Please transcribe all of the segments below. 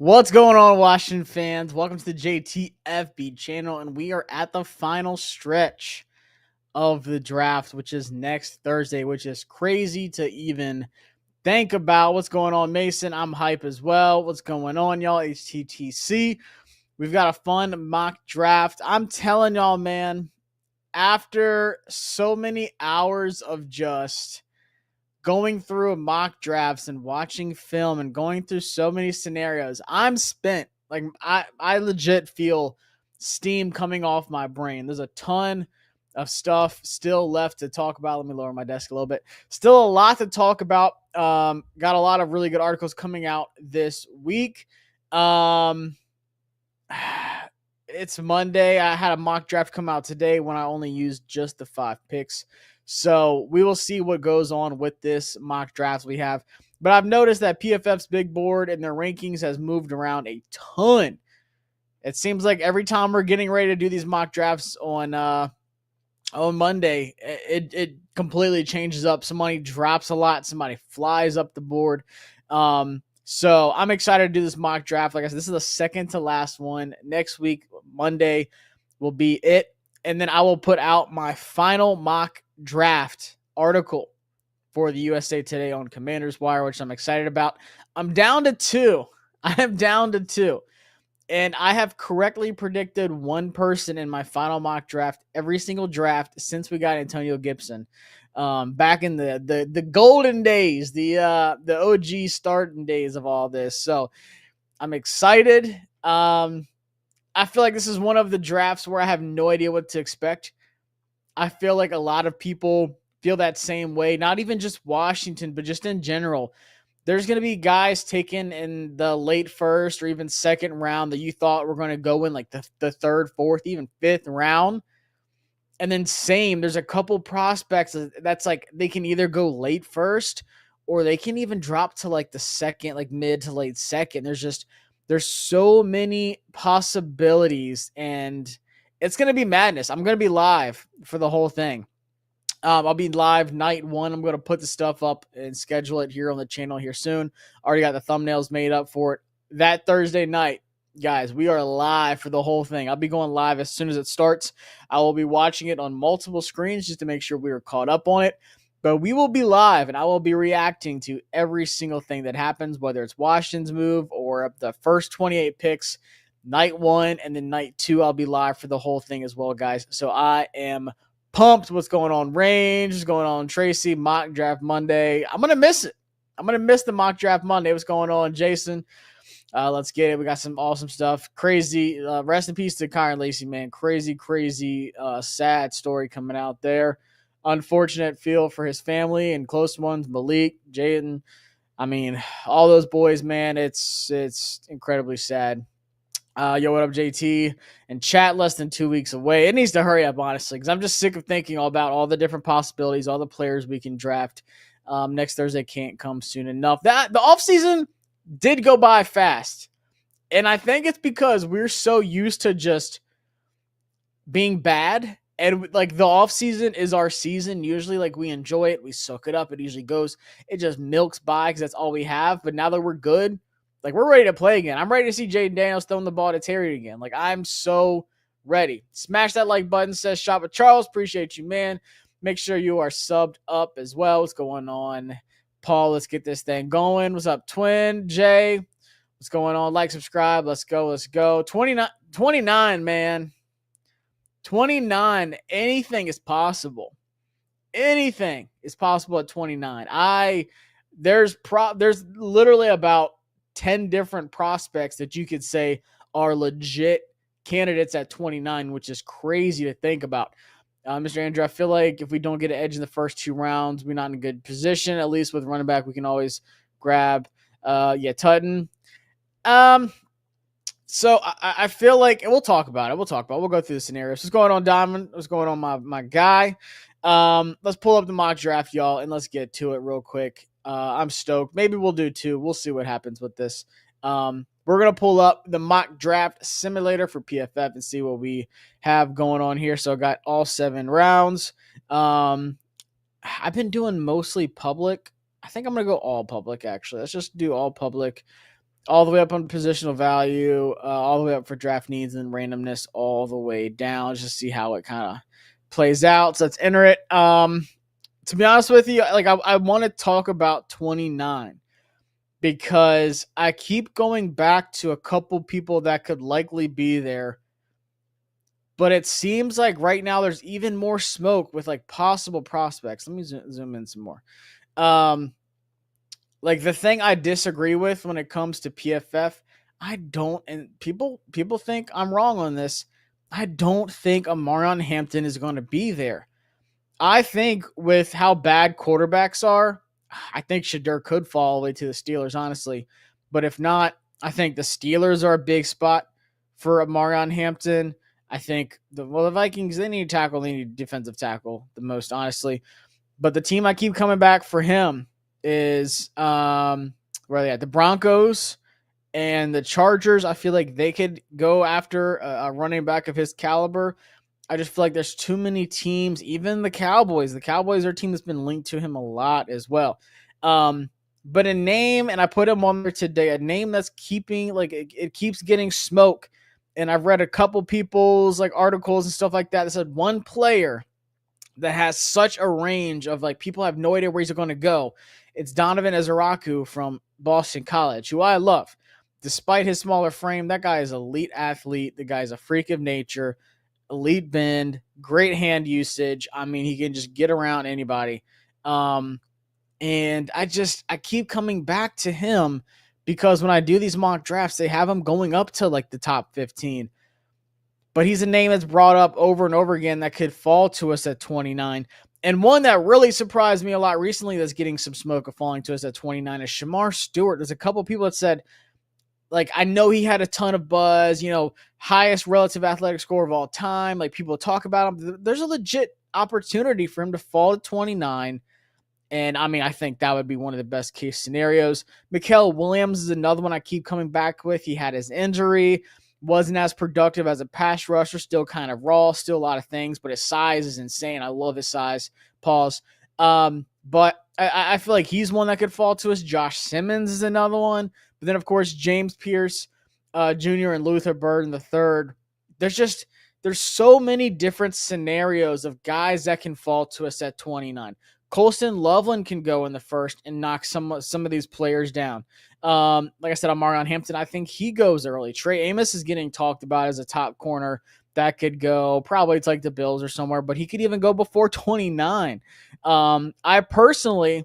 What's going on, Washington fans? Welcome to the JTFB channel, and we are at the final stretch of the draft, which is next Thursday, which is crazy to even think about. What's going on, Mason? I'm hype as well. What's going on, y'all? HTTC. We've got a fun mock draft. I'm telling y'all, man, after so many hours of just going through mock drafts and watching film and going through so many scenarios, I'm spent. Like I legit feel steam coming off my brain. There's a ton of stuff still left to talk about. Let me lower my desk a little bit. Still a lot to talk about. Got a lot of really good articles coming out this week. It's Monday. I had a mock draft come out today when I only used just the 5 picks. So we will see what goes on with this mock draft we have. But I've noticed that PFF's big board and their rankings has moved around a ton. It seems like every time we're getting ready to do these mock drafts on Monday, it completely changes up. Somebody drops a lot. Somebody flies up the board. So I'm excited to do this mock draft. Like I said, this is the second to last one. Next week, Monday, will be it. And then I will put out my final mock draft article for the USA Today on Commanders Wire, which I'm excited about. I'm down to 2. I am down to 2. And I have correctly predicted one person in my final mock draft every single draft since we got Antonio Gibson. Back in the golden days, the OG starting days of all this. So I'm excited. I feel like this is one of the drafts where I have no idea what to expect. I feel like a lot of people feel that same way, not even just Washington, but just in general. There's going to be guys taken in the late first or even second round that you thought were going to go in like the third, fourth, even fifth round. And then there's a couple prospects that's like they can either go late first or they can even drop to like the second, like mid to late second. There's so many possibilities, and it's going to be madness. I'm going to be live for the whole thing. I'll be live night 1. I'm going to put the stuff up and schedule it here on the channel here soon. Already got the thumbnails made up for it. That Thursday night, guys, we are live for the whole thing. I'll be going live as soon as it starts. I will be watching it on multiple screens just to make sure we are caught up on it. But we will be live, and I will be reacting to every single thing that happens, whether it's Washington's move or the first 28 picks, night 1, and then night 2. I'll be live for the whole thing as well, guys. So I am pumped. What's going on, Range? What's going on, Tracy? Mock Draft Monday. I'm going to miss it. I'm going to miss the Mock Draft Monday. What's going on, Jason? Let's get it. We got some awesome stuff. Crazy. Rest in peace to Kyron Lacey, man. Crazy, sad story coming out there. Unfortunate feel for his family and close ones, Malik, Jaden. I mean, all those boys, man. It's incredibly sad. Yo, what up, JT? And chat less than 2 weeks away. It needs to hurry up, honestly, because I'm just sick of thinking about all the different possibilities, all the players we can draft. Next Thursday can't come soon enough. The offseason did go by fast. And I think it's because we're so used to just being bad. And like the offseason is our season. Usually, like we enjoy it. We soak it up. It usually goes. It just milks by because that's all we have. But now that we're good, like we're ready to play again. I'm ready to see Jaden Daniels throwing the ball to Terry again. Like I'm so ready. Smash that like button, says Shop with Charles. Appreciate you, man. Make sure you are subbed up as well. What's going on, Paul? Let's get this thing going. What's up, Twin? Jay, what's going on? Like, subscribe. Let's go. 29, man. 29. Anything is possible. Anything is possible at 29. There's literally about 10 different prospects that you could say are legit candidates at 29, which is crazy to think about. Mr. Andrew, I feel like if we don't get an edge in the first 2 rounds, we're not in a good position. At least with running back, we can always grab Tutton. So I feel like, and we'll talk about it. We'll go through the scenarios. What's going on, Diamond? What's going on, my guy? Let's pull up the mock draft, y'all, and let's get to it real quick. I'm stoked. Maybe we'll do 2. We'll see what happens with this. We're going to pull up the mock draft simulator for PFF and see what we have going on here. So I got all 7 rounds. I've been doing mostly public. I think I'm going to go all public, actually. Let's just do all public. all the way up on positional value, all the way up for draft needs, and randomness all the way down. Just see how it kind of plays out. So let's enter it. To be honest with you, like I want to talk about 29 because I keep going back to a couple people that could likely be there. But it seems like right now there's even more smoke with like possible prospects. Let me zoom in some more. Like the thing I disagree with when it comes to PFF, I don't, and people think I'm wrong on this. I don't think Amarion Hampton is going to be there. I think with how bad quarterbacks are, I think Shadur could fall all the way to the Steelers, honestly. But if not, I think the Steelers are a big spot for Amarion Hampton. I think the Vikings, they need tackle, they need defensive tackle the most, honestly. But the team I keep coming back for him is where are they at? The Broncos and the Chargers. I feel like they could go after a running back of his caliber. I just feel like there's too many teams, even the Cowboys. The Cowboys are a team that's been linked to him a lot as well. But a name, and I put him on there today, a name that's keeping, like, it keeps getting smoke. And I've read a couple people's, like, articles and stuff like that said one player that has such a range of, like, people have no idea where he's going to go. It's Donovan Ezeraku from Boston College, who I love. Despite his smaller frame, that guy is an elite athlete. The guy's a freak of nature. Elite bend, great hand usage. I mean, he can just get around anybody. And I keep coming back to him because when I do these mock drafts, they have him going up to like the top 15. But he's a name that's brought up over and over again that could fall to us at 29. And one that really surprised me a lot recently that's getting some smoke of falling to us at 29 is Shamar Stewart. There's a couple people that said, like, I know he had a ton of buzz, highest relative athletic score of all time. Like, people talk about him. There's a legit opportunity for him to fall to 29. And, I mean, I think that would be one of the best case scenarios. Mikael Williams is another one I keep coming back with. He had his injury, wasn't as productive as a pass rusher, still kind of raw, still a lot of things, but his size is insane. I love his size. Pause. But I feel like he's one that could fall to us. Josh Simmons is another one. But then, of course, James Pierce Jr. and Luther Burden the third. There's so many different scenarios of guys that can fall to us at 29. Colston Loveland can go in the first and knock some of these players down. Like I said, Amarion Hampton, I think he goes early. Trey Amos is getting talked about as a top corner that could go probably to like the Bills or somewhere, but he could even go before 29. I personally,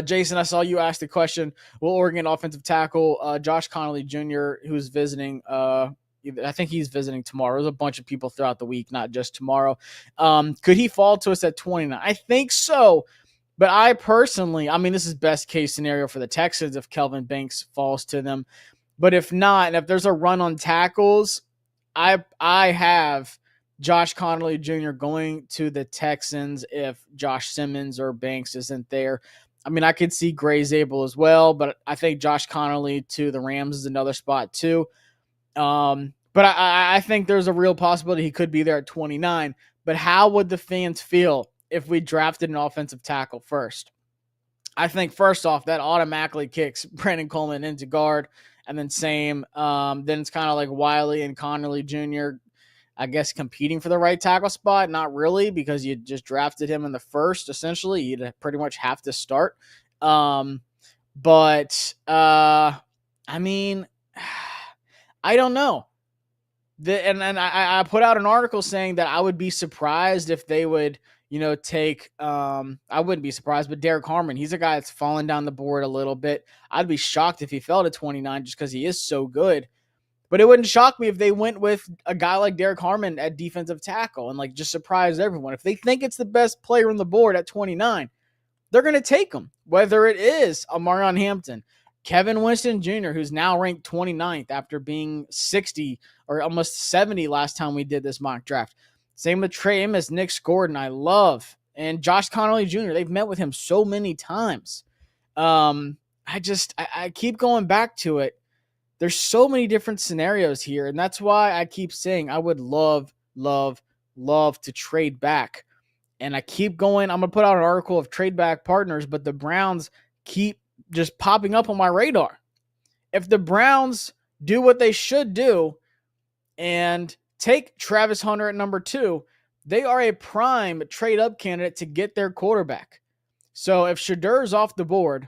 Jason, I saw you ask the question, will Oregon offensive tackle Josh Connolly Jr., who's visiting, I think he's visiting tomorrow. There's a bunch of people throughout the week, not just tomorrow. Could he fall to us at 29? I think so. But I personally, I mean, this is best case scenario for the Texans if Kelvin Banks falls to them. But if not, and if there's a run on tackles, I have Josh Connolly Jr. going to the Texans if Josh Simmons or Banks isn't there. I mean, I could see Gray Zabel as well, but I think Josh Connolly to the Rams is another spot too. But I think there's a real possibility he could be there at 29. But how would the fans feel if we drafted an offensive tackle first? I think first off, that automatically kicks Brandon Coleman into guard. And then same. Then it's kind of like Wiley and Connolly Jr., I guess, competing for the right tackle spot. Not really, because you just drafted him in the first, essentially. You'd pretty much have to start. I mean, I don't know. I put out an article saying that I would be surprised if they would, take, I wouldn't be surprised, but Derek Harmon, he's a guy that's fallen down the board a little bit. I'd be shocked if he fell to 29 just because he is so good. But it wouldn't shock me if they went with a guy like Derek Harmon at defensive tackle and like just surprise everyone. If they think it's the best player on the board at 29, they're going to take him, whether it is Amarion Hampton, Kevin Winston Jr., who's now ranked 29th after being 60 or almost 70 last time we did this mock draft. Same with Trey Amos, Nick Gordon, I love, and Josh Connolly Jr. They've met with him so many times. I keep going back to it. There's so many different scenarios here, and that's why I keep saying I would love to trade back. And I keep going. I'm going to put out an article of trade back partners, but the Browns keep just popping up on my radar. If the Browns do what they should do and take Travis Hunter at number 2, they are a prime trade up candidate to get their quarterback. So if Shedur's off the board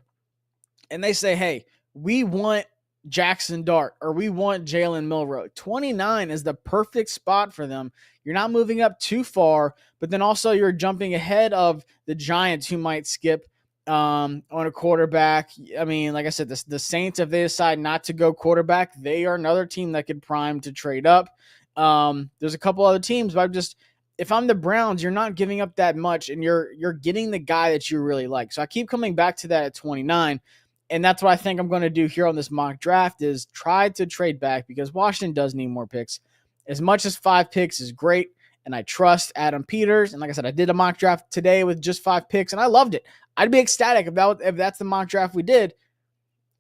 and they say, hey, we want Jackson Dart or we want Jalen Milroe, 29 is the perfect spot for them. You're not moving up too far, but then also you're jumping ahead of the Giants who might skip on a quarterback. I mean, like I said, the Saints, if they decide not to go quarterback, they are another team that could prime to trade up. There's a couple other teams, but if I'm the Browns, you're not giving up that much and you're getting the guy that you really like. So I keep coming back to that at 29. And that's what I think I'm going to do here on this mock draft is try to trade back because Washington does need more picks. As much as 5 picks is great, and I trust Adam Peters. And like I said, I did a mock draft today with just 5 picks, and I loved it. I'd be ecstatic if that's the mock draft we did.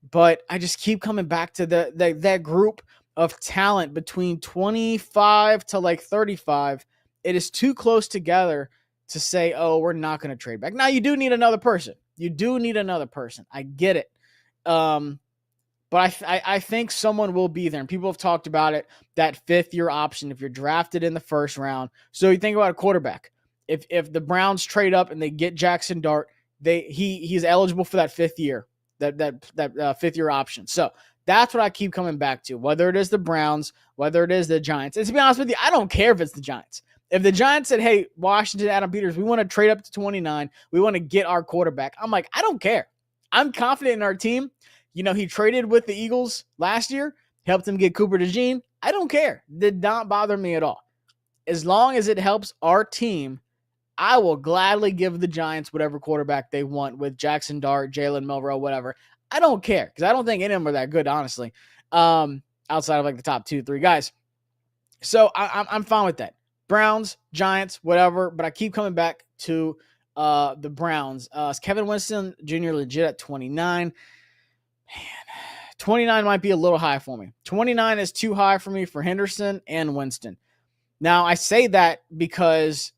But I just keep coming back to that group of talent between 25 to like 35. It is too close together to say, oh, we're not going to trade back. Now, you do need another person. I get it. But I think someone will be there, and people have talked about it, that 5th-year option if you're drafted in the first round. So you think about a quarterback. If the Browns trade up and they get Jackson Dart, he's eligible for that 5th year, that 5th-year option. So that's what I keep coming back to, whether it is the Browns, whether it is the Giants. And to be honest with you, I don't care if it's the Giants. If the Giants said, hey, Washington, Adam Peters, we want to trade up to 29, we want to get our quarterback, I'm like, I don't care. I'm confident in our team. You know, he traded with the Eagles last year, helped him get Cooper DeJean. I don't care. Did not bother me at all. As long as it helps our team, I will gladly give the Giants whatever quarterback they want with Jackson Dart, Jalen Milroe, whatever. I don't care because I don't think any of them are that good, honestly, outside of like the top 2-3 guys. So I'm fine with that. Browns, Giants, whatever, but I keep coming back to the Browns. Is Kevin Winston Jr. legit at 29? Man, 29 might be a little high for me. 29 is too high for me for Henderson and Winston. Now, I say that because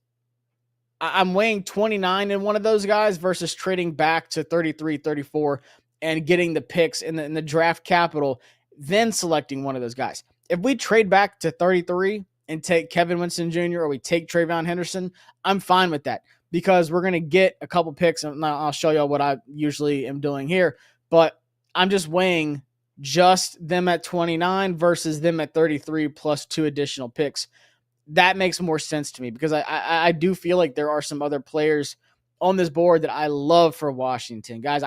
I'm weighing 29 in one of those guys versus trading back to 33, 34 and getting the picks in the draft capital, then selecting one of those guys. If we trade back to 33 and take Kevin Winston Jr. or we take Trayvon Henderson, I'm fine with that because we're going to get a couple picks. And I'll show you what I usually am doing here. But I'm just weighing just them at 29 versus them at 33 plus 2 additional picks. That makes more sense to me because I do feel like there are some other players on this board that I love for Washington. Guys,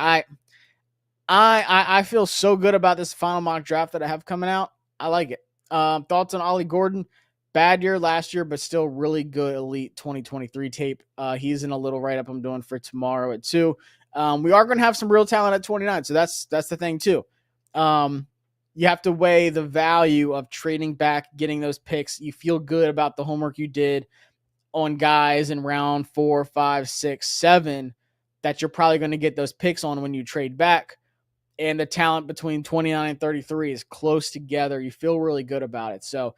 I feel so good about this final mock draft that I have coming out. I like it. Thoughts on Ollie Gordon? Bad year last year, but still really good elite 2023 tape. He's in a little write-up I'm doing for tomorrow at 2. We are going to have some real talent at 29, so that's the thing too. You have to weigh the value of trading back, getting those picks. You feel good about the homework you did on guys in round 4, 5, 6, 7 that you're probably going to get those picks on when you trade back. And the talent between 29 and 33 is close together. You feel really good about it. So,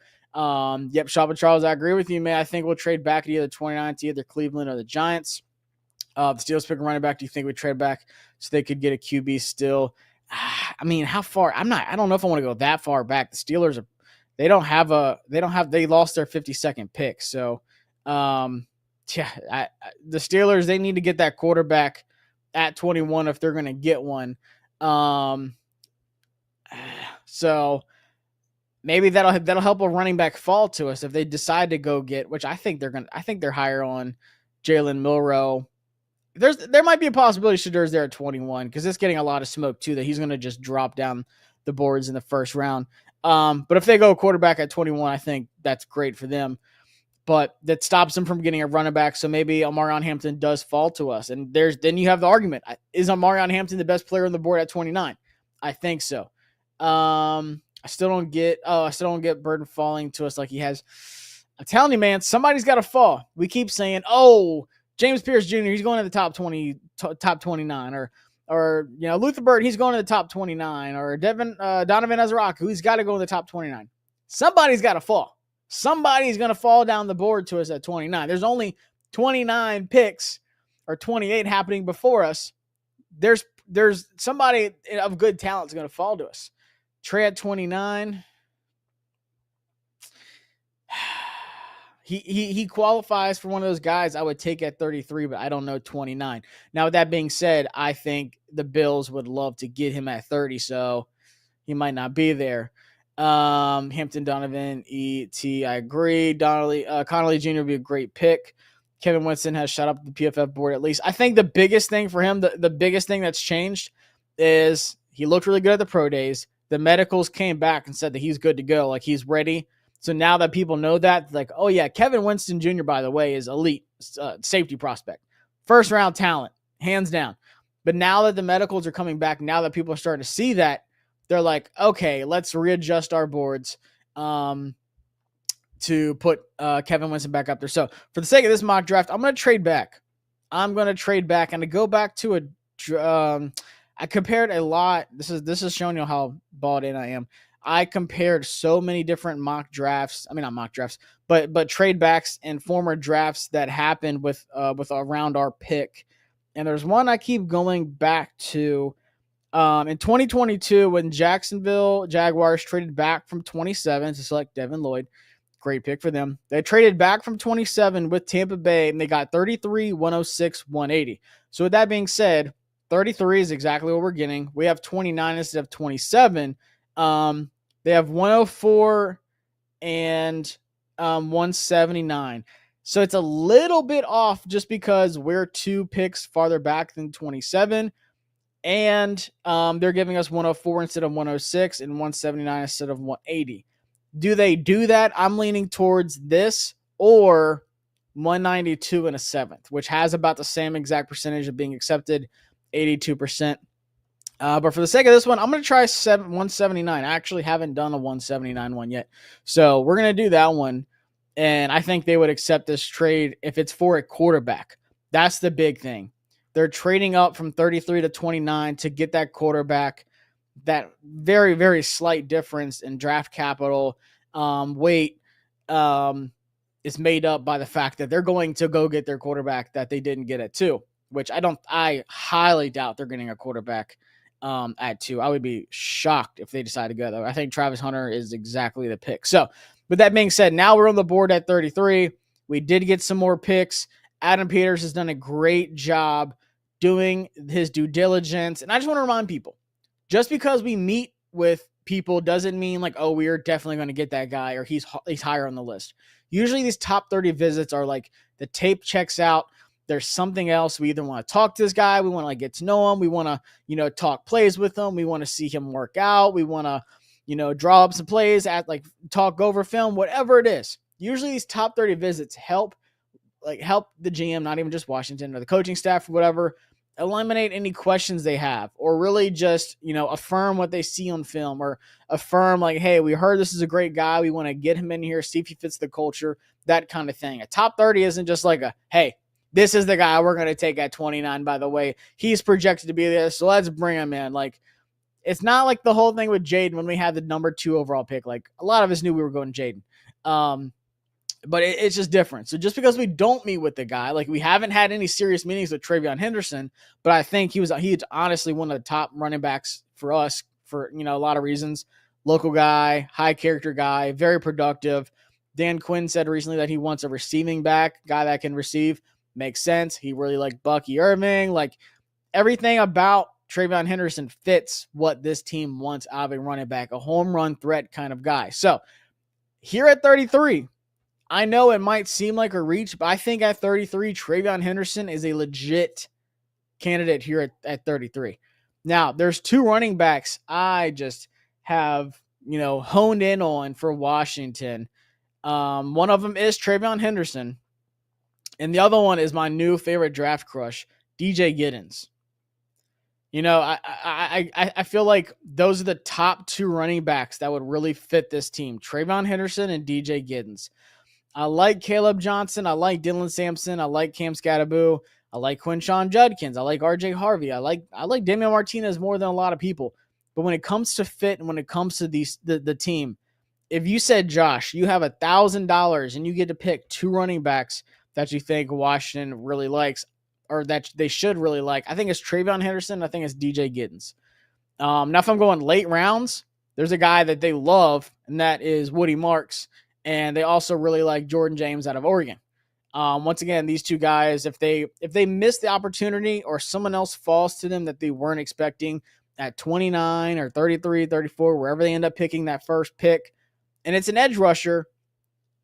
yep, Shop Charles, I agree with you, man. I think we'll trade back at either 29 to either Cleveland or the Giants. The Steelers pick a running back. Do you think we trade back so they could get a QB still? I mean, how far? I don't know if I want to go that far back. The Steelers they lost their 52nd pick. So, the Steelers, they need to get that quarterback at 21 if they're going to get one. So maybe that'll help a running back fall to us if they decide to go get, which I think they're higher on Jalen Milroe. There might be a possibility Shedur's there at 21 because it's getting a lot of smoke too that he's going to just drop down the boards in the first round. But if they go quarterback at 21, I think that's great for them. But that stops them from getting a running back. So maybe Omarion Hampton does fall to us. And then you have the argument. Is Omarion Hampton the best player on the board at 29? I think so. I still don't get Burden falling to us like he has. I'm telling you, man, somebody's got to fall. We keep saying, oh, James Pierce Jr., he's going to the top 20, top 29, or Luther Bird, he's going to the top 29, or Donovan Ezraku, he's got to go in the top 29. Somebody's got to fall. Somebody's going to fall down the board to us at 29. There's only 29 picks or 28 happening before us. There's somebody of good talent is going to fall to us. Trey at 29. He qualifies for one of those guys I would take at 33, but I don't know 29. Now, with that being said, I think the Bills would love to get him at 30, so he might not be there. Hampton Donovan, E.T., I agree. Connolly Jr. would be a great pick. Kevin Winston has shot up the PFF board at least. I think the biggest thing for him, the biggest thing that's changed is he looked really good at the pro days. The medicals came back and said that he's good to go, like he's ready. So now that people know that, like, oh yeah, Kevin Winston Jr., by the way, is elite safety prospect. First round talent, hands down. But now that the medicals are coming back, now that people are starting to see that, they're like, okay, let's readjust our boards to put Kevin Winston back up there. So for the sake of this mock draft, I'm going to trade back. And to go back to I compared a lot. This is showing you how balled in I am. I compared so many different mock drafts. I mean, not mock drafts, but trade backs and former drafts that happened with around our pick. And there's one I keep going back to. In 2022, when Jacksonville Jaguars traded back from 27 to select Devin Lloyd, great pick for them. They traded back from 27 with Tampa Bay, and they got 33, 106, 180. So with that being said, 33 is exactly what we're getting. We have 29 instead of 27. They have 104 and 179. So it's a little bit off just because we're 2 picks farther back than 27. And they're giving us 104 instead of 106 and 179 instead of 180. Do they do that? I'm leaning towards this or 192 and a 7th, which has about the same exact percentage of being accepted, 82%. But for the sake of this one, I'm going to try 179. I actually haven't done a 179 one yet. So we're going to do that one. And I think they would accept this trade if it's for a quarterback. That's the big thing. They're trading up from 33 to 29 to get that quarterback. That very, very slight difference in draft capital weight is made up by the fact that they're going to go get their quarterback that they didn't get at 2, which I highly doubt they're getting a quarterback at 2. I would be shocked if they decide to go, though. I think Travis Hunter is exactly the pick. So with that being said, now we're on the board at 33. We did get some more picks. Adam Peters has done a great job doing his due diligence. And I just want to remind people, just because we meet with people doesn't mean like, oh, we are definitely going to get that guy or he's higher on the list. Usually these top 30 visits are like the tape checks out. There's something else. We either want to talk to this guy. We want to like get to know him. We want to, talk plays with him. We want to see him work out. We want to, draw up some plays at like talk over film, whatever it is. Usually these top 30 visits help the GM, not even just Washington or the coaching staff or whatever, eliminate any questions they have or really just, affirm what they see on film or affirm like, hey, we heard this is a great guy. We want to get him in here, see if he fits the culture, that kind of thing. A top 30 isn't just like hey, this is the guy we're going to take at 29, by the way. He's projected to be this, so let's bring him in. Like, it's not like the whole thing with Jaden when we had the number 2 overall pick. Like, a lot of us knew we were going Jaden. But it's just different. So just because we don't meet with the guy, like we haven't had any serious meetings with Travion Henderson, but I think he's honestly one of the top running backs for us for, a lot of reasons. Local guy, high character guy, very productive. Dan Quinn said recently that he wants a receiving back, guy that can receive. Makes sense. He really liked Bucky Irving. Like everything about Travion Henderson fits what this team wants out of a running back, a home run threat kind of guy. So here at 33, I know it might seem like a reach, but I think at 33, Travion Henderson is a legit candidate here at 33. Now, there's 2 running backs I just have, honed in on for Washington. One of them is Travion Henderson, and the other one is my new favorite draft crush, DJ Giddens. I feel like those are the top 2 running backs that would really fit this team, Travion Henderson and DJ Giddens. I like Caleb Johnson. I like Dylan Sampson. I like Cam Scattaboo. I like Quinshawn Judkins. I like RJ Harvey. I like Damian Martinez more than a lot of people. But when it comes to fit and when it comes to the team, if you said, Josh, you have $1,000 and you get to pick 2 running backs that you think Washington really likes or that they should really like, I think it's Travion Henderson. I think it's DJ Giddens. Now, if I'm going late rounds, there's a guy that they love, and that is Woody Marks. And they also really like Jordan James out of Oregon. Once again, these two guys, if they miss the opportunity or someone else falls to them that they weren't expecting at 29 or 33, 34, wherever they end up picking that first pick, and it's an edge rusher,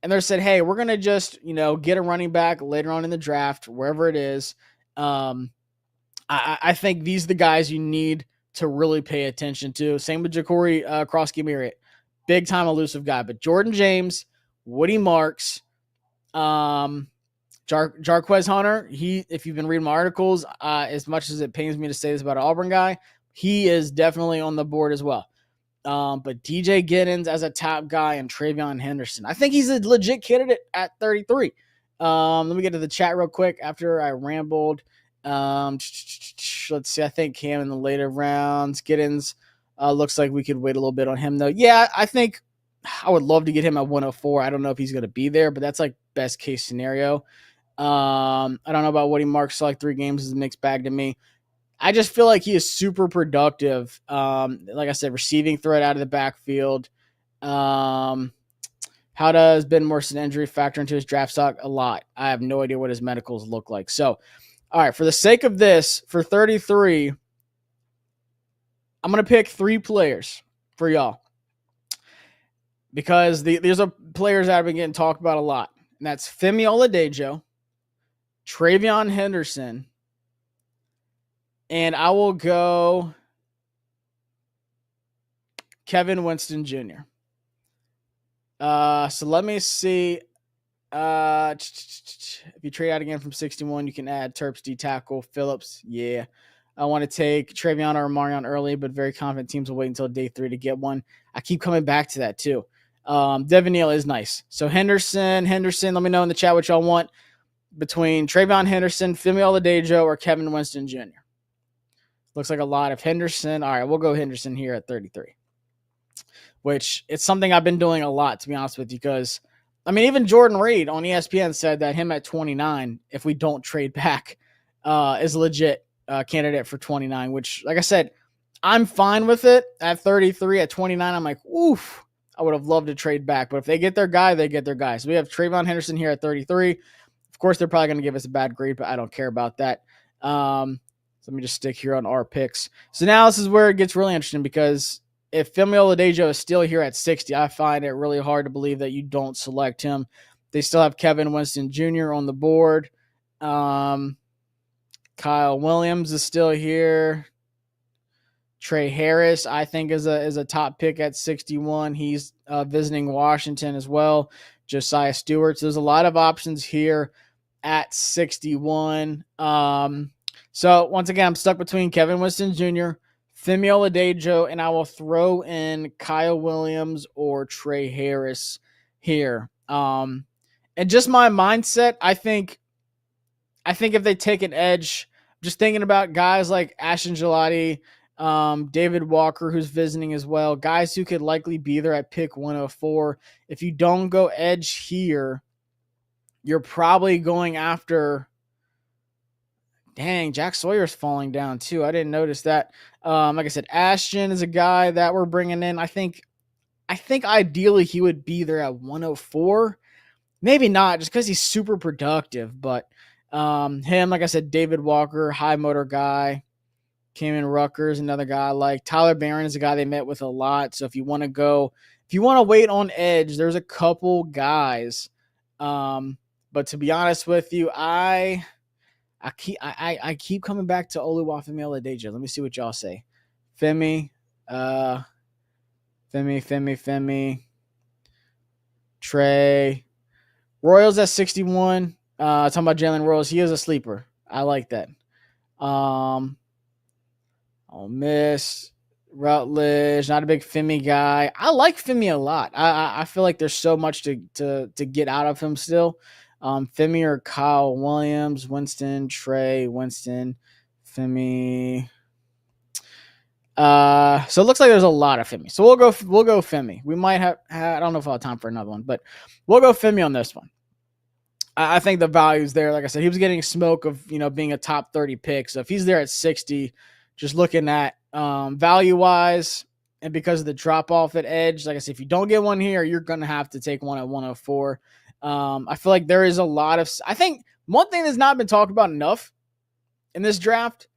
and they're said, hey, we're going to just, get a running back later on in the draft, wherever it is. I think these are the guys you need to really pay attention to. Same with Ja'Cory Krosky-Marriott. Big time elusive guy. But Jordan James, Woody Marks, Jarquez Hunter, if you've been reading my articles, as much as it pains me to say this about an Auburn guy, he is definitely on the board as well. But DJ Giddens as a top guy and Travion Henderson, I think he's a legit candidate at 33. Let me get to the chat real quick after I rambled. Let's see. I think Cam in the later rounds. Giddens looks like we could wait a little bit on him, though. Yeah, I think I would love to get him at 104. I don't know if he's going to be there, but that's like best case scenario. I don't know about Woody Marks. Like 3 games is a mixed bag to me. I just feel like he is super productive. Like I said, receiving threat out of the backfield. How does Ben Morrison injury factor into his draft stock? A lot. I have no idea what his medicals look like. So, all right, for the sake of this, for 33, I'm going to pick 3 players for y'all. Because these are players that have been getting talked about a lot. And that's Femi Oladejo, Travion Henderson, and I will go Kevin Winston Jr. So let me see. If you trade out again from 61, you can add Terps D tackle Phillips. Yeah. I want to take Travion or Marion early, but very confident teams will wait until day 3 to get one. I keep coming back to that too. Devin Neal is nice. So Henderson, let me know in the chat what y'all want between Travion Henderson, Femi Oladejo, or Kevin Winston Jr. Looks like a lot of Henderson. All right, we'll go Henderson here at 33, which it's something I've been doing a lot, to be honest with you, because, I mean, even Jordan Reed on ESPN said that him at 29, if we don't trade back, is a legit candidate for 29, which, like I said, I'm fine with it. At 33, at 29, I'm like, oof, I would have loved to trade back. But if they get their guy, they get their guy. So we have Travion Henderson here at 33. Of course, they're probably going to give us a bad grade, but I don't care about that. Let me just stick here on our picks. So now this is where it gets really interesting, because if Femi Oladejo is still here at 60, I find it really hard to believe that you don't select him. They still have Kevin Winston Jr. on the board. Kyle Williams is still here. Trey Harris, I think, is a top pick at 61. He's visiting Washington as well. Josiah Stewart. So there's a lot of options here at 61. So once again, I'm stuck between Kevin Winston Jr., Femi Oladejo, and I will throw in Kyle Williams or Trey Harris here. And just my mindset, I think if they take an edge, just thinking about guys like Ashton Gelati, David Walker, who's visiting as well, guys who could likely be there at pick 104. If you don't go edge here, you're probably going after... Dang, Jack Sawyer's falling down too. I didn't notice that. Like I said, Ashton is a guy that we're bringing in. I think ideally he would be there at 104. Maybe not, just because he's super productive. But him, like I said, David Walker, high motor guy. Kamen Ruckers, another guy. Like Tyler Barron is a guy they met with a lot. So if you want to wait on edge, there's a couple guys. But to be honest with you, I keep coming back to Oluwafemi Oladejo. Let me see what y'all say. Femi. Trey. Royals at 61. Talking about Jalen Royals. He is a sleeper. I like that. Ole Miss. Rutledge. Not a big Femi guy. I like Femi a lot. I feel like there's so much to get out of him still. Femi or Kyle Williams, Winston, Trey, Winston, Femi. So it looks like there's a lot of Femi. So we'll go Femi. We might have I don't know if I'll have time for another one, but we'll go Femi on this one. I think the value's there. Like I said, he was getting smoke of, being a top 30 pick. So if he's there at 60, just looking at value wise, And because of the drop off at edge, like I said, if you don't get one here, you're going to have to take one at 104. I feel like there is a lot of, I think one thing that's not been talked about enough in this draft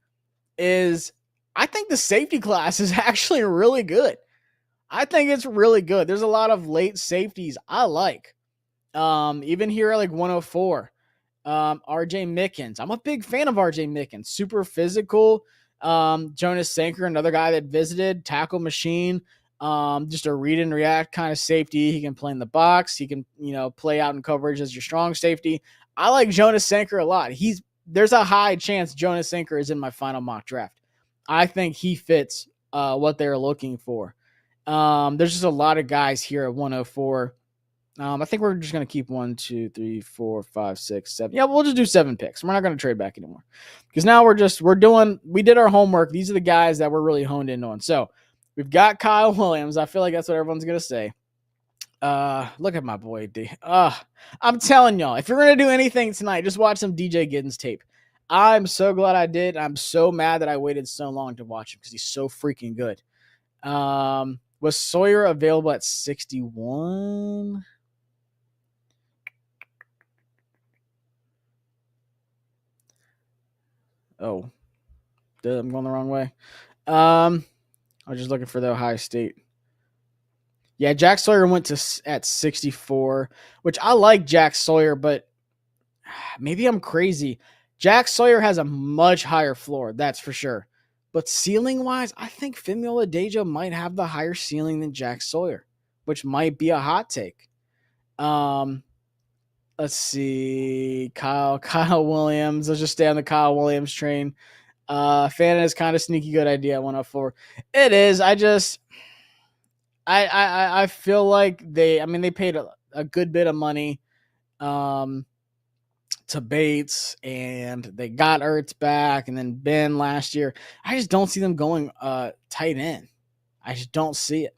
is I think the safety class is actually really good. I think it's really good. There's a lot of late safeties I like. Even here at like 104. RJ Mickens. I'm a big fan of RJ Mickens. Super physical. Jonas Sanker, another guy that visited, tackle machine. Just a read and react kind of safety. He can play in the box. He can, play out in coverage as your strong safety. I like Jonas Sanker a lot. There's a high chance Jonas Sanker is in my final mock draft. I think he fits what they're looking for. There's just a lot of guys here at 104. I think we're just going to keep 1, 2, 3, 4, 5, 6, 7. Yeah, we'll just do 7 picks. We're not going to trade back anymore because now we did our homework. These are the guys that we're really honed in on. So we've got Kyle Williams. I feel like that's what everyone's going to say. Look at my boy D. I'm telling y'all, if you're going to do anything tonight, just watch some DJ Giddens tape. I'm so glad I did. I'm so mad that I waited so long to watch him because he's so freaking good. Was Sawyer available at 61? Oh, I'm going the wrong way. I was just looking for the Ohio State. Yeah, Jack Sawyer went at 64, which I like Jack Sawyer, but maybe I'm crazy. Jack Sawyer has a much higher floor, that's for sure. But ceiling-wise, I think Femi Oladejo might have the higher ceiling than Jack Sawyer, which might be a hot take. Let's see. Kyle Williams. Let's just stay on the Kyle Williams train. Fannin is kind of sneaky good idea at 104. It is. I feel like they paid a good bit of money to Bates, and they got Ertz back, and then Ben last year. I just don't see them going tight end. I just don't see it.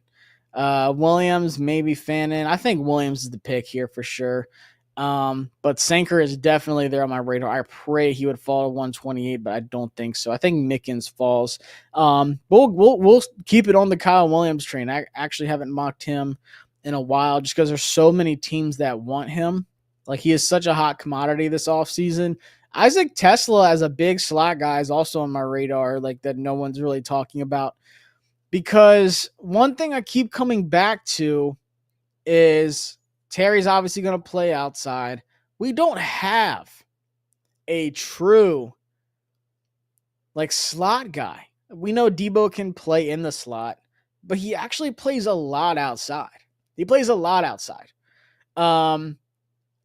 Williams, maybe Fannin. I think Williams is the pick here for sure. But Sanker is definitely there on my radar. I pray he would fall to 128, but I don't think so. I think Mickens falls. We'll keep it on the Kyle Williams train. I actually haven't mocked him in a while just because there's so many teams that want him. Like, he is such a hot commodity this offseason. Isaac Tesla as a big slot guy is also on my radar, like, that no one's really talking about. Because one thing I keep coming back to is Terry's obviously going to play outside. We don't have a true, like, slot guy. We know Debo can play in the slot, but he actually plays a lot outside.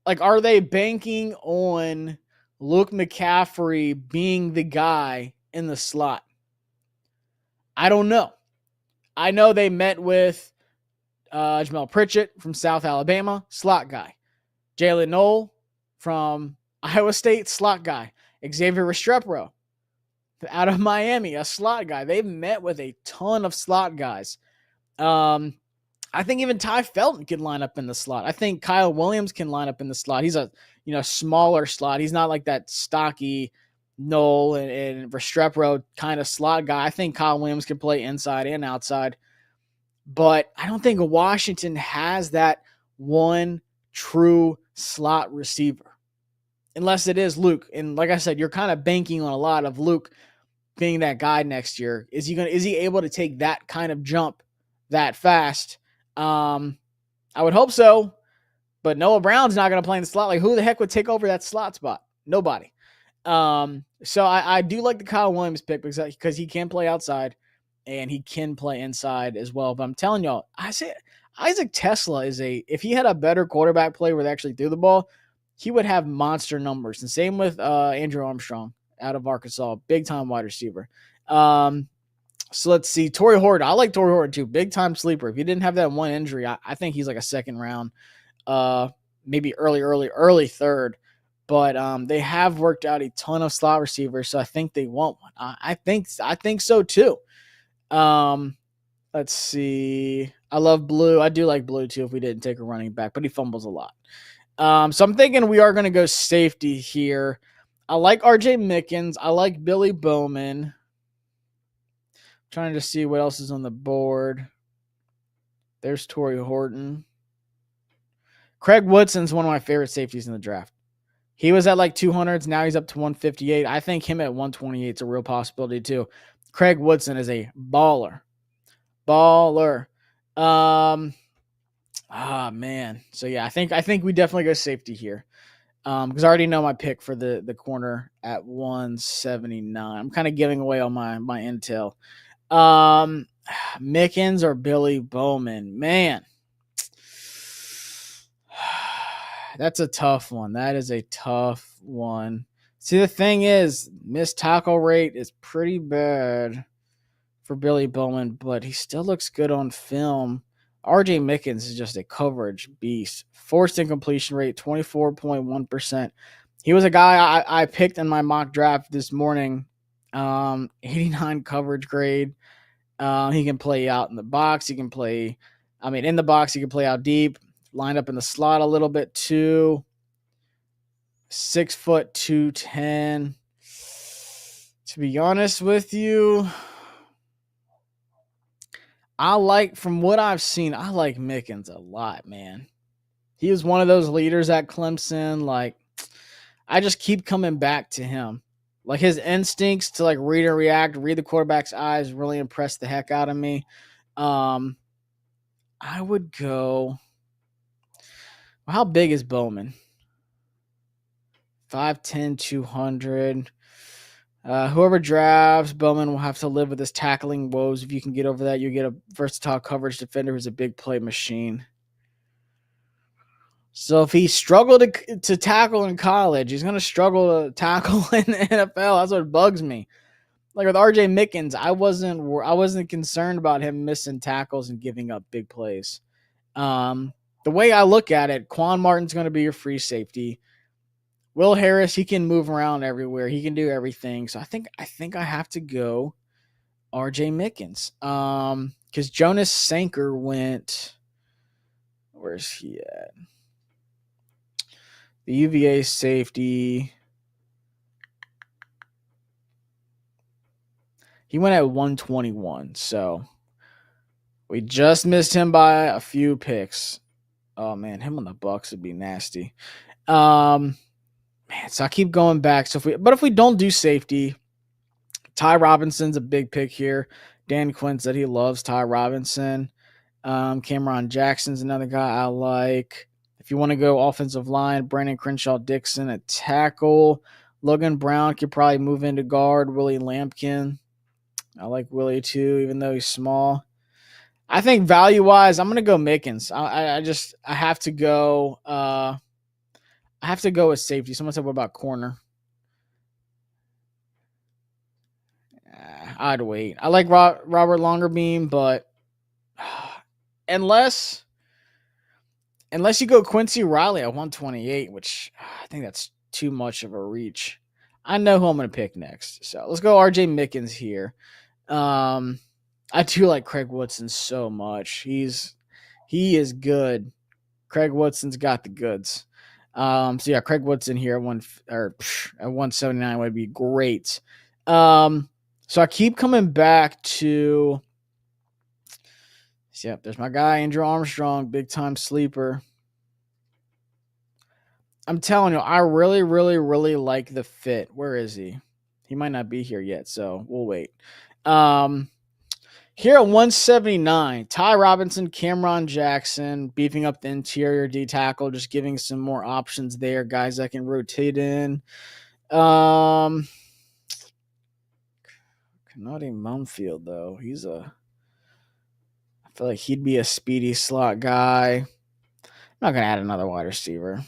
Like, are they banking on Luke McCaffrey being the guy in the slot? I don't know. I know they met with Jamel Pritchett from South Alabama, slot guy. Jalen Noel from Iowa State, slot guy. Xavier Restrepo out of Miami, a slot guy. They've met with a ton of slot guys. I think even Ty Felton can line up in the slot. I think Kyle Williams can line up in the slot. He's a smaller slot. He's not like that stocky Noel and Restrepo kind of slot guy. I think Kyle Williams can play inside and outside. But I don't think Washington has that one true slot receiver. Unless it is Luke. And like I said, you're kind of banking on a lot of Luke being that guy next year. Is he able to take that kind of jump that fast? I would hope so. But Noah Brown's not going to play in the slot. Like, who the heck would take over that slot spot? Nobody. So I do like the Kyle Williams pick because he can play outside and he can play inside as well. But I'm telling y'all, Isaac Tesla if he had a better quarterback play where they actually threw the ball, he would have monster numbers. And same with Andrew Armstrong out of Arkansas, big time wide receiver. So let's see. Torrey Horton. I like Torrey Horton too. Big time sleeper. If he didn't have that one injury, I think he's like a second round, maybe early third. But they have worked out a ton of slot receivers, so I think they want one. I think so too. Let's see. I love Blue. I do like Blue too if we didn't take a running back, but he fumbles a lot. So I'm thinking we are going to go safety here. I like RJ Mickens. I like Billy Bowman. Trying to see what else is on the board. There's Torrey Horton. Craig Woodson's one of my favorite safeties in the draft. He was at like 200s. Now he's up to 158. I think him at 128 is a real possibility too. Craig Woodson is a baller. Baller. Man. So yeah, I think we definitely go safety here. Because I already know my pick for the corner at 179. I'm kind of giving away all my intel. Mickens or Billy Bowman, man. That's a tough one. That is a tough one. See, the thing is, missed tackle rate is pretty bad for Billy Bowman, but he still looks good on film. RJ Mickens is just a coverage beast. Forced incompletion rate, 24.1%. He was a guy I picked in my mock draft this morning. 89 coverage grade. He can play out in the box. He can play, in the box, he can play out deep. Lined up in the slot a little bit too. 6 foot 210. To be honest with you, from what I've seen, I like Mickens a lot, man. He was one of those leaders at Clemson. Like, I just keep coming back to him. Like, his instincts to like read and react, read the quarterback's eyes, really impressed the heck out of me. I would go. How big is Bowman? 5'10", 200. Whoever drafts Bowman will have to live with his tackling woes. If you can get over that, you get a versatile coverage defender who's a big play machine. So if he struggled to tackle in college, he's going to struggle to tackle in the NFL. That's what bugs me. Like with RJ Mickens, I wasn't concerned about him missing tackles and giving up big plays. The way I look at it, Quan Martin's going to be your free safety. Will Harris, he can move around everywhere. He can do everything. So I think I have to go RJ Mickens. Because Jonas Sanker went. Where's he at? The UVA safety. He went at 121. So we just missed him by a few picks. Oh man, him on the Bucks would be nasty. Man, so I keep going back. So if we don't do safety, Ty Robinson's a big pick here. Dan Quinn said he loves Ty Robinson. Cameron Jackson's another guy I like. If you want to go offensive line, Brandon Crenshaw Dixon at tackle. Logan Brown could probably move into guard. Willie Lampkin. I like Willie too, even though he's small. I think value-wise, I'm going to go Mickens. I have to go. I have to go with safety. Someone said, what about corner? I'd wait. I like Robert Longerbeam, but unless you go Quincy Riley at 128, which I think that's too much of a reach. I know who I'm going to pick next. So let's go RJ Mickens here. I do like Craig Woodson so much. He is good. Craig Woodson's got the goods. So yeah, Craig Woodson here at 179 would be great. So I keep coming back to. Yep, there's my guy Andrew Armstrong, big time sleeper. I'm telling you, I really, really, really like the fit. Where is he? He might not be here yet, so we'll wait. Here at 179, Ty Robinson, Cameron Jackson, beefing up the interior D tackle, just giving some more options there, guys that can rotate in. Canadi Mumfield, though, I feel like he'd be a speedy slot guy. I'm not gonna add another wide receiver.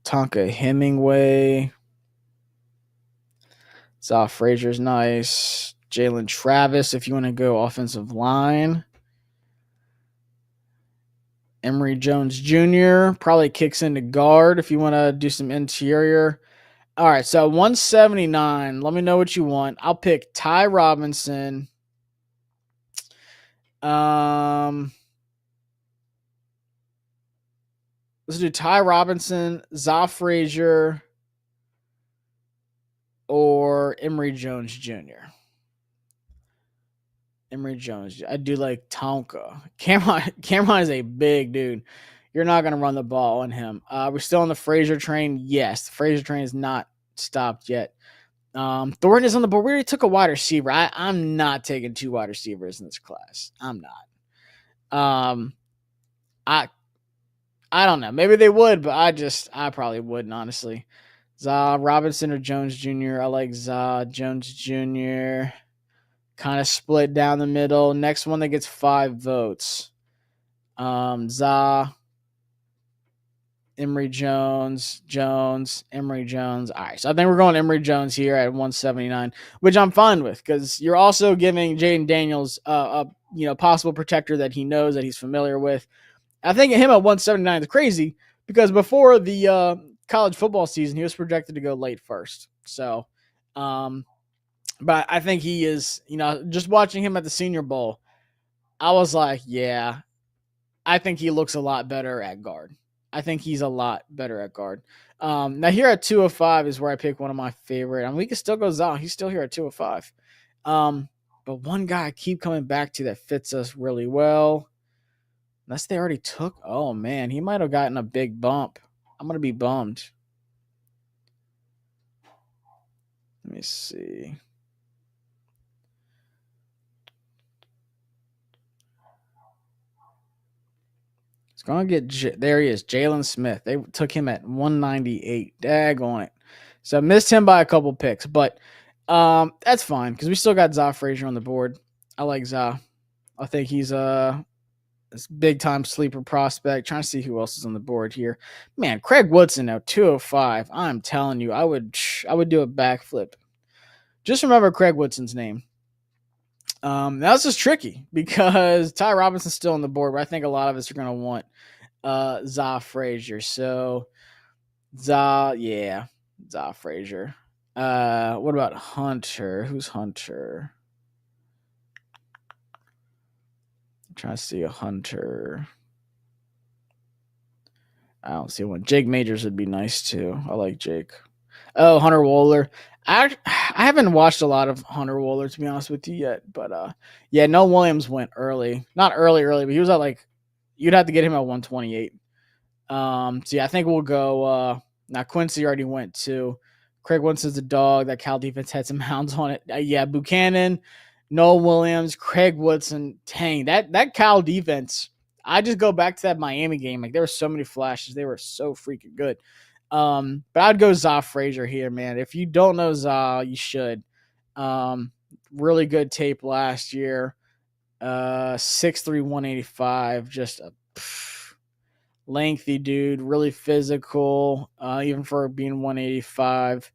Tonka Hemingway. Zoff Frazier's nice. Jalen Travis, if you want to go offensive line. Emory Jones Jr. probably kicks into guard if you want to do some interior. All right, so 179. Let me know what you want. I'll pick Ty Robinson. Let's do Ty Robinson, Zoff Frazier, or Emory Jones Jr.? Emory Jones. I do like Tonka. Cameron is a big dude. You're not going to run the ball on him. We're still on the Frazier train. Yes, the Frazier train is not stopped yet. Thornton is on the board. We already took a wide receiver. I'm not taking 2 wide receivers in this class. I'm not. I I don't know. Maybe they would, but I probably wouldn't, honestly. Za Robinson or Jones Jr. I like Za Jones Jr. Kind of split down the middle. Next one that gets 5 votes. Za, Emory Jones, Emory Jones. All right, so I think we're going Emory Jones here at 179, which I'm fine with because you're also giving Jaden Daniels a possible protector that he knows, that he's familiar with. I think him at 179 is crazy because before the college football season, he was projected to go late first. So, but I think he is, just watching him at the Senior Bowl, I was like, yeah, I think he looks a lot better at guard. I think he's a lot better at guard. Now here at 205 is where I pick one of my favorite. I mean, we can still go Zal. He's still here at 205. But one guy I keep coming back to that fits us really well. Unless they already took. Oh man, he might have gotten a big bump. I'm gonna be bummed. Let me see. It's gonna get. There he is, Jalen Smith. They took him at 198. Dag on it. So missed him by a couple picks, but that's fine because we still got Za Frazier on the board. I like Za. I think he's this big time sleeper prospect. Trying to see who else is on the board here. Man, Craig Woodson now 205. I'm telling you, I would do a backflip. Just remember Craig Woodson's name. Now this is tricky because Ty Robinson's still on the board, but I think a lot of us are going to want Za Frazier. So Za Frazier. What about Hunter? Who's Hunter? I'm trying to see a Hunter. I don't see one. Jake Majors would be nice too. I like Jake. Oh, Hunter Wohler. I haven't watched a lot of Hunter Wohler to be honest with you yet, but yeah, Noah Williams went early. Not early, but he was at like you'd have to get him at 128. So yeah, I think we'll go now Quincy already went too. Craig Winston's a dog. That Cal defense had some hounds on it. Yeah, Buchanan, Noah Williams, Craig Woodson. Dang, that Cal defense. I just go back to that Miami game. Like there were so many flashes. They were so freaking good. But I'd go Za Frazier here, man. If you don't know Za, you should. Really good tape last year. 6'3", 185. Just a lengthy dude. Really physical. Even for being 185.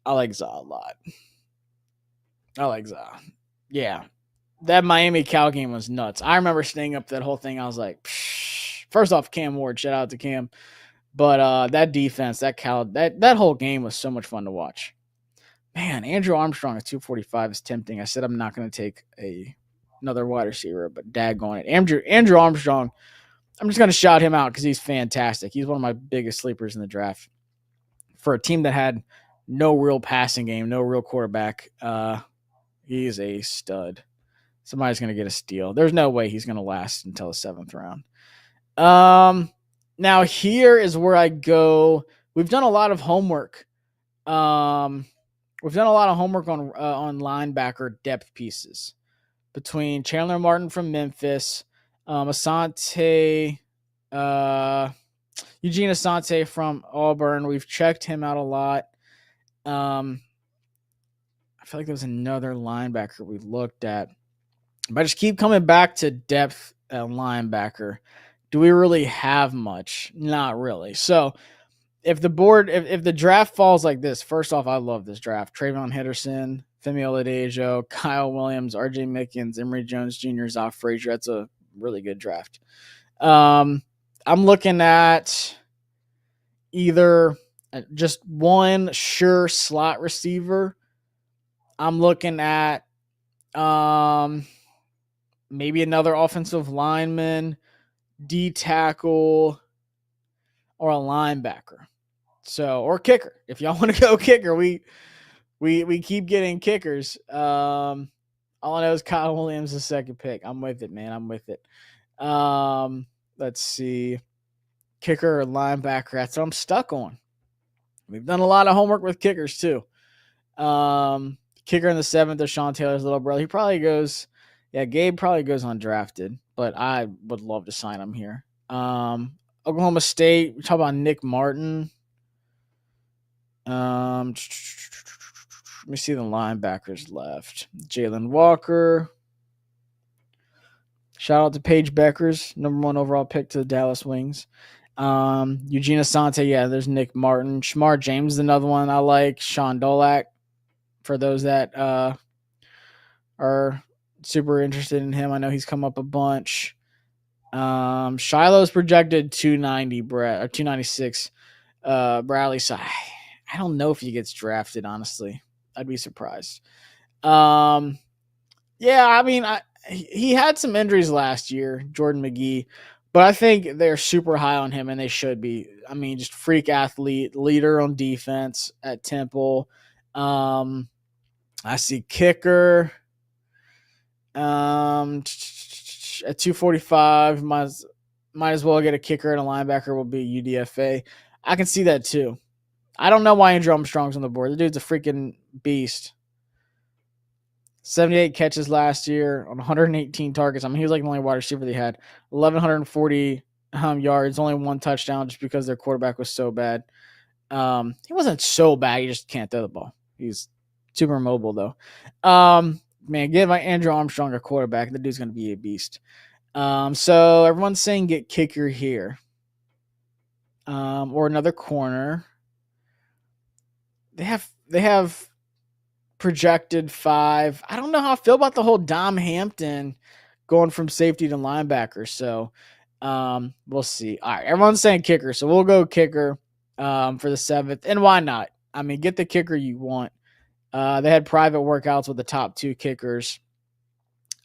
I like Za a lot. I like Za. Yeah. That Miami Cal game was nuts. I remember staying up that whole thing. I was like, first off, Cam Ward, shout out to Cam. But that defense, that Cal, that whole game was so much fun to watch. Man, Andrew Armstrong at 245 is tempting. I said I'm not going to take another wide receiver, but daggone it. Andrew Armstrong, I'm just going to shout him out because he's fantastic. He's one of my biggest sleepers in the draft. For a team that had no real passing game, no real quarterback, he's a stud. Somebody's going to get a steal. There's no way he's going to last until the 7th round. Now here is where I go. We've done a lot of homework. We've done a lot of homework on linebacker depth pieces between Chandler Martin from Memphis, Eugene Asante from Auburn. We've checked him out a lot. I feel like there was another linebacker we looked at. But I just keep coming back to depth at linebacker. Do we really have much? Not really. So if the draft falls like this, first off, I love this draft. Trayvon Henderson, Femi Oladejo, Kyle Williams, RJ Mickens, Emory Jones Jr., Za Frazier. That's a really good draft. I'm looking at either just one sure slot receiver. I'm looking at maybe another offensive lineman, D tackle, or a linebacker. So, or kicker. If y'all want to go kicker, we We keep getting kickers. All I know is Kyle Williams the second pick. I'm with it, man. I'm with it. Um, let's see. Kicker or linebacker. That's what I'm stuck on. We've done a lot of homework with kickers too. Kicker in the seventh is Sean Taylor's little brother. He probably goes, yeah, Gabe probably goes undrafted, but I would love to sign him here. Oklahoma State, we talk about Nick Martin. Let me see the linebackers left. Jalen Walker. Shout out to Paige Beckers, #1 overall pick to the Dallas Wings. Eugene Asante, yeah, there's Nick Martin. Shamar James is another one I like. Sean Dolak, for those that are super interested in him. I know he's come up a bunch. Shiloh's projected 290, Brett, or 296. Bradley, so I don't know if he gets drafted, honestly. I'd be surprised. Yeah, I mean, he had some injuries last year, Jordan McGee, but I think they're super high on him, and they should be. I mean, just freak athlete, leader on defense at Temple. I see kicker. At 245, might as well get a kicker and a linebacker will be UDFA. I can see that too. I don't know why Andrew Armstrong's on the board. The dude's a freaking beast. 78 catches last year on 118 targets. I mean, he was like the only wide receiver they had. 1,140 yards, only one touchdown just because their quarterback was so bad. He wasn't so bad. He just can't throw the ball. He's super mobile, though. Man, give Andrew Armstrong a quarterback. The dude's going to be a beast. So everyone's saying get kicker here. Or another corner. They have projected 5. I don't know how I feel about the whole Dom Hampton going from safety to linebacker. So we'll see. All right, everyone's saying kicker, so we'll go kicker for the 7th. And why not? I mean, get the kicker you want. They had private workouts with the top 2 kickers,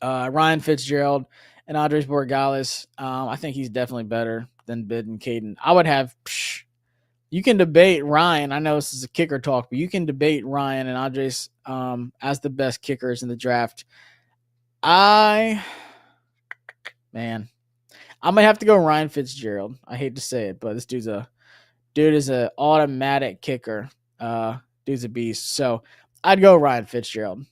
Ryan Fitzgerald and Andres Borregales. I think he's definitely better than Bid and Caden. I would have. You can debate Ryan. I know this is a kicker talk, but you can debate Ryan and Andres as the best kickers in the draft. I might have to go Ryan Fitzgerald. I hate to say it, but this dude is an automatic kicker. Dude's a beast. So I'd go Ryan Fitzgerald.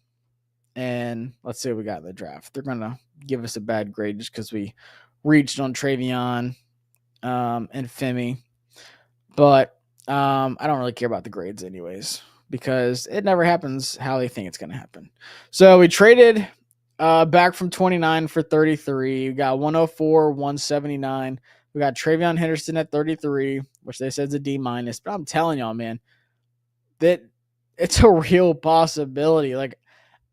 And let's see what we got in the draft. They're gonna give us a bad grade just because we reached on Travion and Femi. But I don't really care about the grades anyways because it never happens how they think it's going to happen. So we traded back from 29 for 33. We got 104, 179. We got Travion Henderson at 33, which they said is a D-. But I'm telling y'all, man, that it's a real possibility. Like,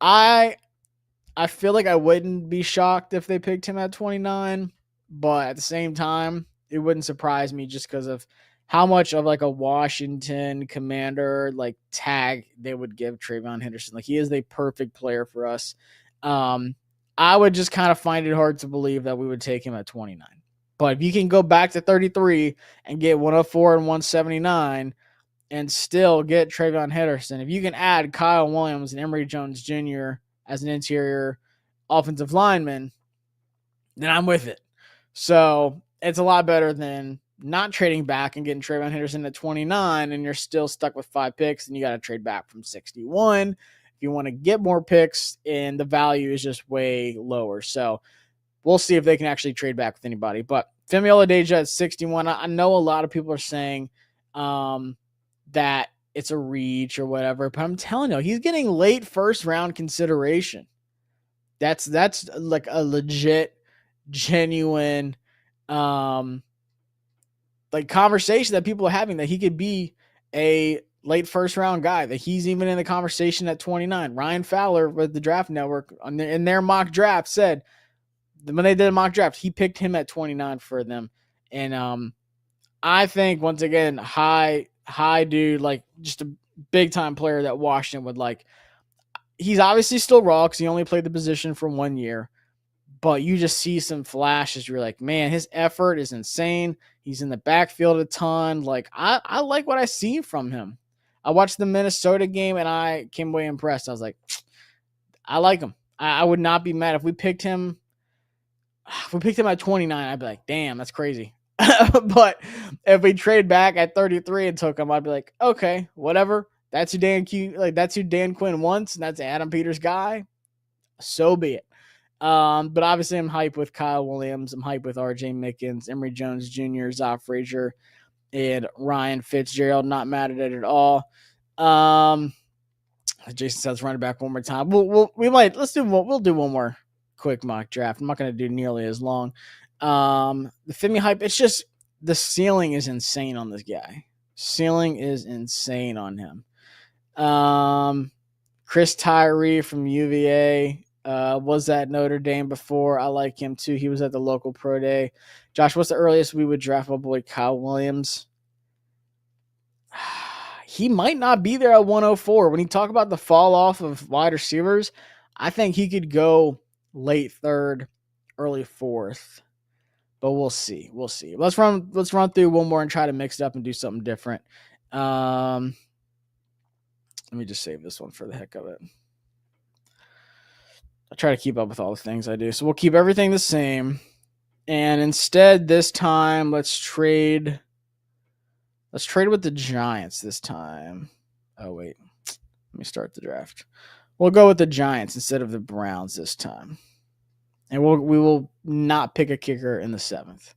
I feel like I wouldn't be shocked if they picked him at 29, but at the same time, it wouldn't surprise me just because of how much of like a Washington Commander like tag they would give Travion Henderson. Like, he is the perfect player for us. I would just kind of find it hard to believe that we would take him at 29. But if you can go back to 33 and get 104 and 179 and still get Travion Henderson, if you can add Kyle Williams and Emory Jones Jr. as an interior offensive lineman, then I'm with it. So it's a lot better than not trading back and getting Travion Henderson at 29 and you're still stuck with 5 picks and you got to trade back from 61 if you want to get more picks and the value is just way lower. So we'll see if they can actually trade back with anybody. But Femi Oladeja at 61, I know a lot of people are saying that it's a reach or whatever, but I'm telling you, he's getting late first round consideration. That's like a legit, genuine like conversation that people are having that he could be a late first round guy, that he's even in the conversation at 29. Ryan Fowler with the Draft Network in their mock draft said when they did a mock draft, he picked him at 29 for them. And I think once again, high dude, like just a big time player that Washington would like. He's obviously still raw because he only played the position for 1 year. But you just see some flashes. You're like, man, his effort is insane. He's in the backfield a ton. Like, I like what I see from him. I watched the Minnesota game and I came away impressed. I was like, I like him. I would not be mad if we picked him. If we picked him at 29, I'd be like, damn, that's crazy. But if we trade back at 33 and took him, I'd be like, okay, whatever. That's who that's who Dan Quinn wants, and that's Adam Peters' guy. So be it. But obviously I'm hyped with Kyle Williams. I'm hyped with RJ Mickens, Emory Jones Jr., Zoff Frazier, and Ryan Fitzgerald. Not mad at it at all. Jason says running back one more time. We'll do one more quick mock draft. I'm not going to do nearly as long. The Femi hype, it's just the ceiling is insane on this guy. Ceiling is insane on him. Chris Tyree from UVA was at Notre Dame before. I like him too. He was at the local pro day. Josh, what's the earliest we would draft my boy Kyle Williams? He might not be there at 104. When you talk about the fall off of wide receivers, I think he could go late third, early fourth. But we'll see. We'll see. Let's run through one more and try to mix it up and do something different. Let me just save this one for the heck of it. I try to keep up with all the things I do. So we'll keep everything the same. And instead, this time, let's trade with the Giants this time. Oh, wait. Let me start the draft. We'll go with the Giants instead of the Browns this time. And we will not pick a kicker in the 7th.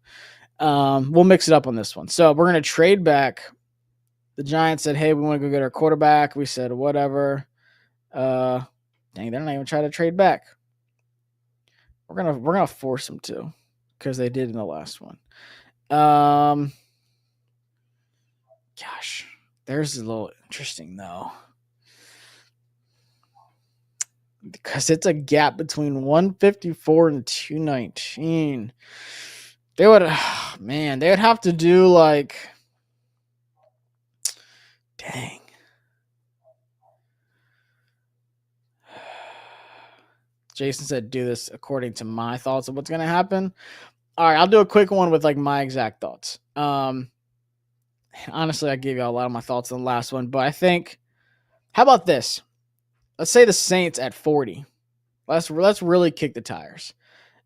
We'll mix it up on this one. So we're going to trade back. The Giants said, hey, we want to go get our quarterback. We said, whatever. Dang, they're not even trying to trade back. We're gonna force them to, because they did in the last one. Gosh, there's a little interesting though, because it's a gap between 154 and 219. They would have to do like, dang. Jason said, do this according to my thoughts of what's going to happen. All right, I'll do a quick one with like my exact thoughts. Honestly, I gave you a lot of my thoughts on the last one, but I think, how about this? Let's say the Saints at 40. Let's really kick the tires.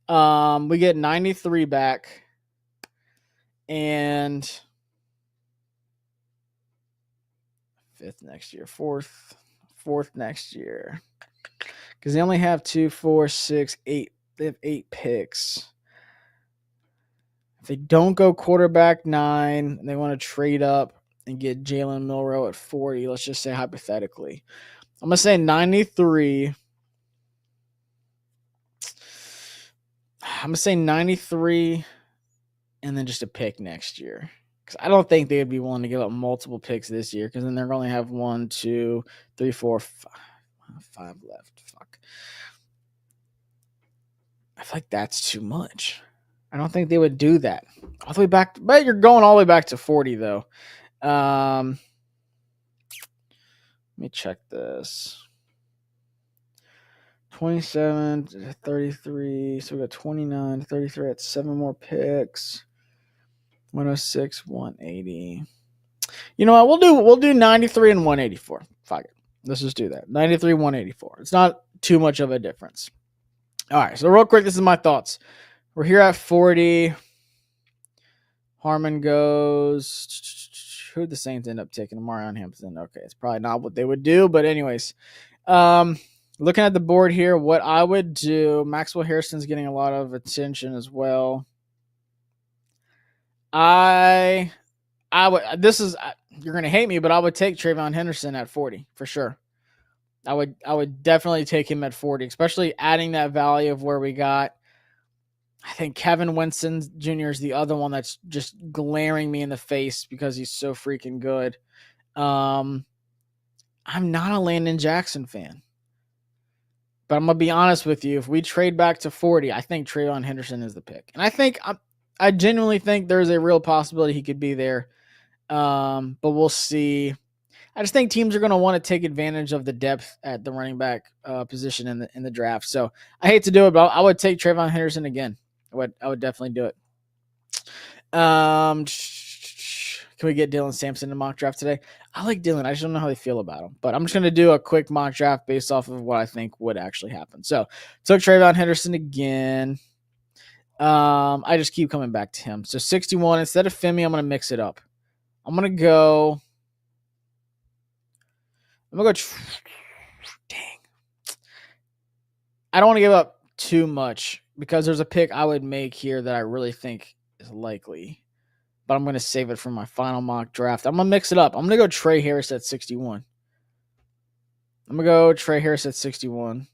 We get 93 back, and 5th next year, fourth next year. Because they only have 2, 4, 6, 8. They have 8 picks. If they don't go quarterback 9, and they want to trade up and get Jalen Milroe at 40, let's just say hypothetically. I'm going to say 93. I'm going to say 93 and then just a pick next year. Because I don't think they would be willing to give up multiple picks this year, because then they're going to have 1, 2, 3, 4, 5 left. Fuck. I feel like that's too much. I don't think they would do that. All the way back, but you're going all the way back to 40 though. Let me check this. 27 to 33. So we got 29 to 33. That's 7 more picks. 106, 180. You know what? We'll do 93 and 184. Fuck it. Let's just do that. 93, 184. It's not too much of a difference. All right. So real quick, this is my thoughts. We're here at 40. Harmon goes. Who'd the Saints end up taking? Marion Hampton. Okay, it's probably not what they would do, but anyways, looking at the board here, what I would do. Maxwell Harrison's getting a lot of attention as well. I would. You're gonna hate me, but I would take Trayvon Henderson at 40 for sure. I would definitely take him at 40, especially adding that value of where we got. I think Kevin Winston Jr. is the other one that's just glaring me in the face because he's so freaking good. I'm not a Landon Jackson fan, but I'm going to be honest with you. If we trade back to 40, I think Trayvon Henderson is the pick. And I genuinely think there's a real possibility he could be there. But we'll see. I just think teams are going to want to take advantage of the depth at the running back position in the draft. So I hate to do it, but I would take Trayvon Henderson again. I would definitely do it. Because Can we get Dylan Sampson in mock draft today? I like Dylan. I just don't know how they feel about him. But I'm just going to do a quick mock draft based off of what I think would actually happen. So took Trayvon Henderson again. I just keep coming back to him. So 61 instead of Femi, I'm going to mix it up. I'm going to go. Dang. I don't want to give up too much because there's a pick I would make here that I really think is likely. But I'm going to save it for my final mock draft. I'm going to mix it up. I'm going to go Trey Harris at 61. I'm going to go Trey Harris at 61.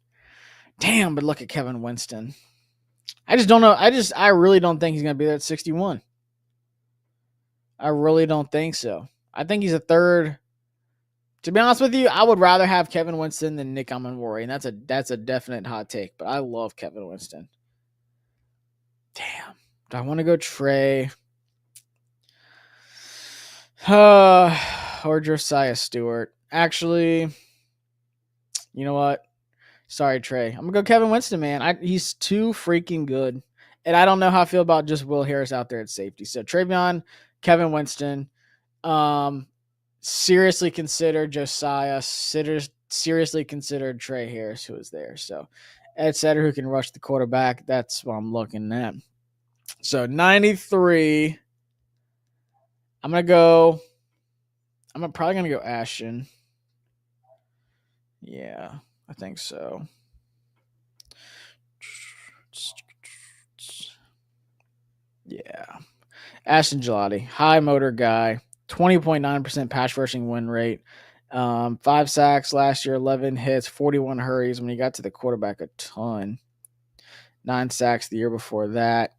Damn, but look at Kevin Winston. I just don't know. I really don't think he's going to be there at 61. I really don't think so. I think he's a third. To be honest with you, I would rather have Kevin Winston than Nick Amonwori, and that's a definite hot take. But I love Kevin Winston. Damn. Do I want to go Trey? Or Josiah Stewart? Actually, you know what? Sorry, Trey. I'm gonna go Kevin Winston, man. He's too freaking good, and I don't know how I feel about just Will Harris out there at safety. So Travion, Kevin Winston. Seriously considered Josiah. Seriously considered Trey Harris, who is there. So Ed Setter, who can rush the quarterback. That's what I'm looking at. So 93. I'm probably gonna go Ashton. Yeah, I think so. Yeah. Ashton Gelati, high motor guy, 20.9% pass rushing win rate, 5 sacks last year, 11 hits, 41 hurries. When he got to the quarterback, a ton. 9 sacks the year before that.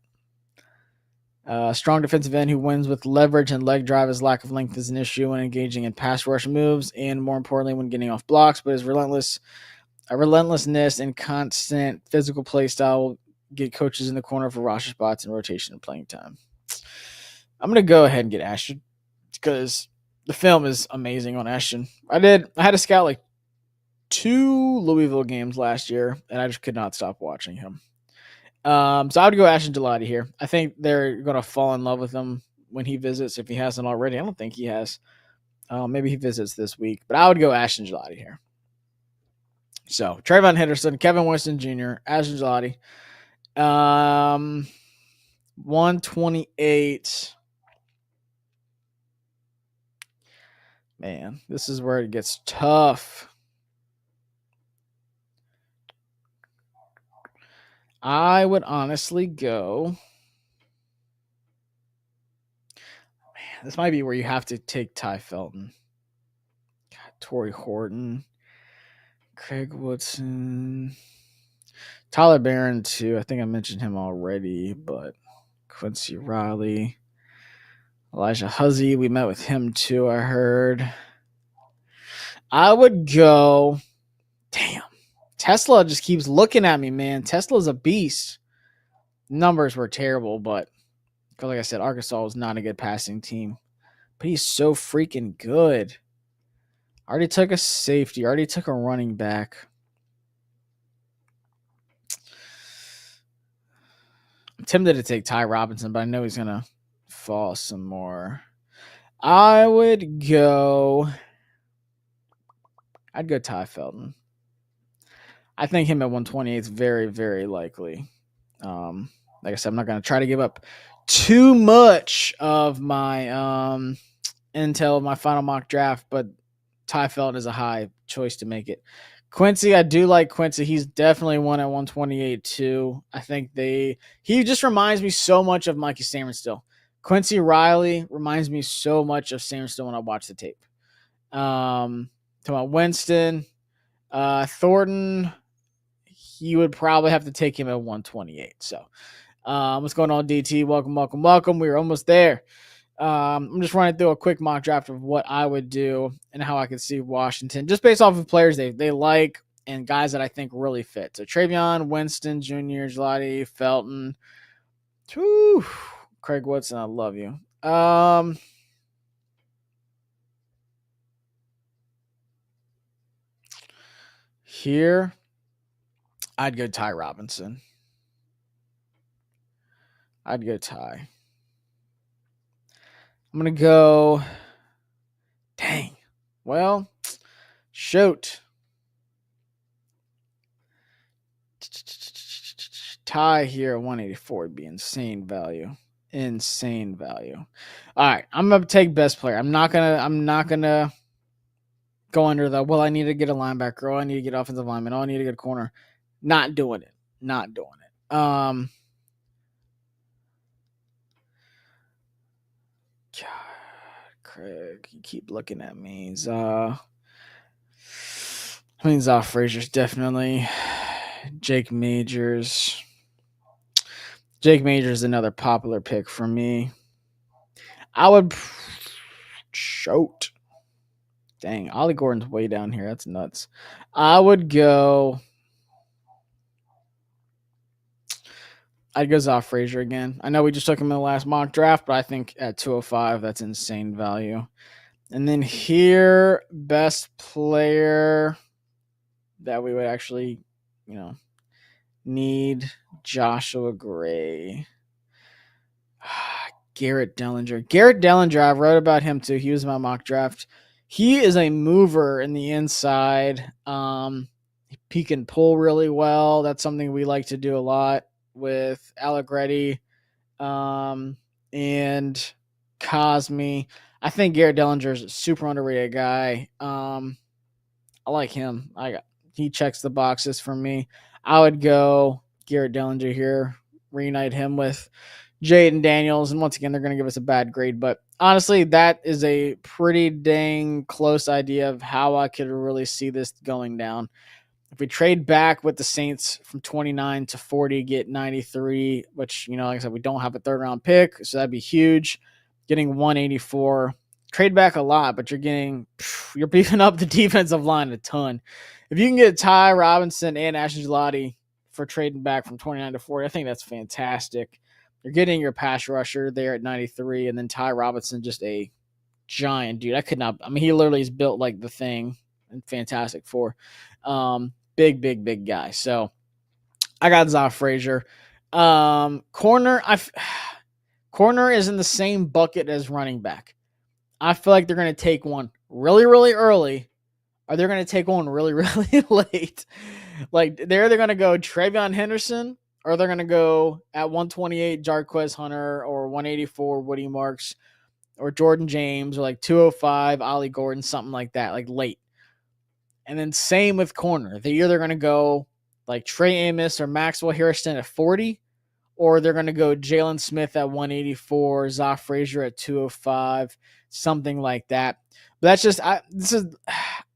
Strong defensive end who wins with leverage and leg drive. His lack of length is an issue when engaging in pass rush moves, and more importantly, when getting off blocks. But his relentlessness and constant physical play style will get coaches in the corner for roster spots and rotation and playing time. I'm going to go ahead and get Ashton because the film is amazing on Ashton. I had to scout like 2 Louisville games last year, and I just could not stop watching him. So I would go Ashton Gelati here. I think they're going to fall in love with him when he visits, if he hasn't already. I don't think he has. Maybe he visits this week, but I would go Ashton Gelati here. So Trayvon Henderson, Kevin Winston Jr., Ashton Gelati. 128. Man, this is where it gets tough. I would honestly go. Man, this might be where you have to take Ty Felton. God, Torrey Horton. Craig Woodson. Tyler Barron, too. I think I mentioned him already, but Quincy Riley. Elijah Huzzy. We met with him, too, I heard. I would go. Damn. Tesla just keeps looking at me, man. Tesla's a beast. Numbers were terrible, but like I said, Arkansas was not a good passing team. But he's so freaking good. Already took a safety. Already took a running back. I'm tempted to take Ty Robinson, but I know he's going to fall some more. I'd go Ty Felton. I think him at 128 is very, very likely. Like I said, I'm not going to try to give up too much of my intel of my final mock draft, but Ty Felton is a high choice to make it. Quincy, I do like Quincy. He's definitely one at 128 too. I think he just reminds me so much of Mikey Samerstill. Quincy Riley reminds me so much of Samerstill when I watch the tape. Talking about Winston, Thornton, you would probably have to take him at 128. So, what's going on, DT? Welcome. We're almost there. I'm just running through a quick mock draft of what I would do and how I could see Washington, just based off of players they like and guys that I think really fit. So Travion, Winston Jr., Gelati, Felton, Craig Woodson, I love you. Here, I'd go Ty Robinson. I'd go Ty. I'm going to go. Dang. Well, shoot. Tie here at 184 would be insane value. Insane value. All right, I'm gonna take best player. I'm not gonna go under the well. I need to get a linebacker. Oh, I need to get offensive lineman. Oh, I need to get a corner. Not doing it. Not doing it. God, Craig, you keep looking at me. Frazier's definitely. Jake Majors. Jake Majors is another popular pick for me. I would shoot. Dang, Ollie Gordon's way down here. That's nuts. I would go. I'd go Zoff Frazier again. I know we just took him in the last mock draft, but I think at 205, that's insane value. And then here, best player that we would actually, need Joshua Gray. Garrett Dellinger. Garrett Dellinger, I wrote about him too. He was my mock draft. He is a mover in the inside. He can pull really well. That's something we like to do a lot with Allegretti and Cosme. I think Garrett Dellinger is a super underrated guy. I like him. He checks the boxes for me. I would go Garrett Dellinger here, reunite him with Jaden Daniels, and once again, they're going to give us a bad grade. But honestly, that is a pretty dang close idea of how I could really see this going down. If we trade back with the Saints from 29 to 40, get 93, which, like I said, we don't have a third round pick, so that'd be huge. Getting 184. Trade back a lot, but you're beefing up the defensive line a ton. If you can get Ty Robinson and Ashton Gelati for trading back from 29 to 40, I think that's fantastic. You're getting your pass rusher there at 93, and then Ty Robinson, just a giant dude. He literally is built like the thing and fantastic for. Big guy. So I got Zoff Frazier. Corner is in the same bucket as running back. I feel like they're going to take one really, really early, or they're going to take one really, really late. Like, they're either going to go Travion Henderson, or they're going to go at 128 Jarquez Hunter, or 184 Woody Marks, or Jordan James, or like 205 Ollie Gordon, something like that, like late. And then same with corner. They're either going to go like Trey Amos or Maxwell Harrison at 40, or they're going to go Jalen Smith at 184, Zoff Frazier at 205, something like that. But that's just, this is,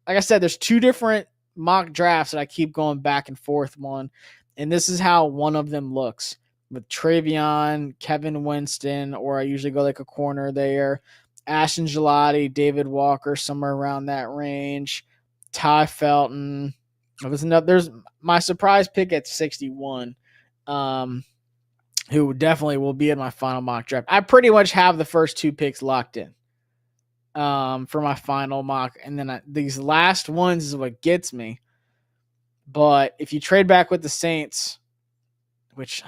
like I said, there's two different mock drafts that I keep going back and forth on. And this is how one of them looks with Travion, Kevin Winston, or I usually go like a corner there, Ashton Gelati, David Walker, somewhere around that range. Ty Felton. There's my surprise pick at 61, who definitely will be in my final mock draft. I pretty much have the first two picks locked in for my final mock. And then these last ones is what gets me. But if you trade back with the Saints, which,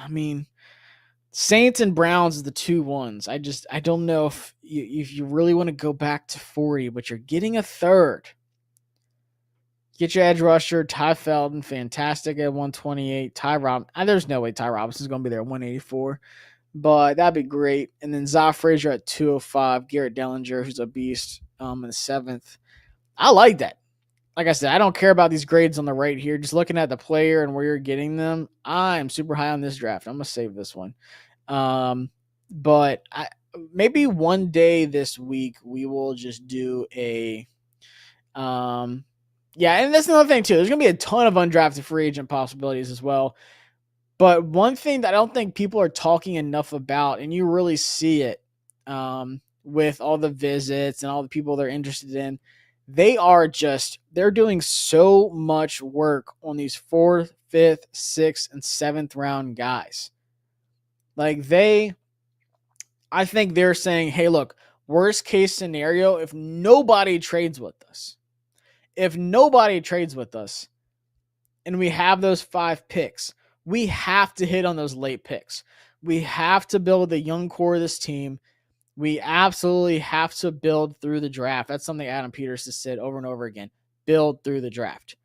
Saints and Browns is the 2 ones. I don't know if you really want to go back to 40, but you're getting a third. Get your edge rusher, Ty Felton, fantastic at 128. There's no way Ty Robinson's going to be there at 184, but that'd be great. And then Zoff Frazier at 205, Garrett Dellinger, who's a beast, in the 7th. I like that. Like I said, I don't care about these grades on the right here. Just looking at the player and where you're getting them, I'm super high on this draft. I'm going to save this one. But maybe one day this week we will just do a yeah, and that's another thing too. There's going to be a ton of undrafted free agent possibilities as well. But one thing that I don't think people are talking enough about, and you really see it with all the visits and all the people they're interested in, they're doing so much work on these 4th, 5th, 6th, and 7th round guys. I think they're saying, hey, look, worst case scenario, if nobody trades with us, and we have those 5 picks, we have to hit on those late picks. We have to build the young core of this team. We absolutely have to build through the draft. That's something Adam Peters has said over and over again. Build through the draft.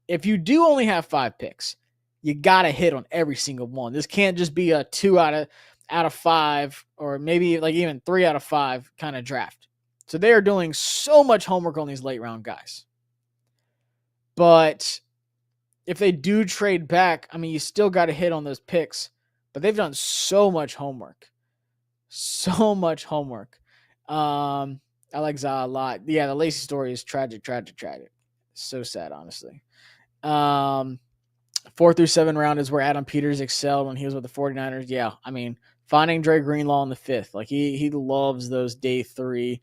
If you do only have 5 picks, you gotta hit on every single one. This can't just be a 2 out of 5, or maybe like even 3 out of 5 kind of draft. So they are doing so much homework on these late round guys. But if they do trade back, I mean, you still got to hit on those picks. But they've done so much homework. So much homework. I like Za a lot. Yeah, the Lacey story is tragic, tragic, tragic. So sad, honestly. 4 through 7 round is where Adam Peters excelled when he was with the 49ers. Yeah, I mean, finding Dre Greenlaw in the 5th. Like he loves those day 3.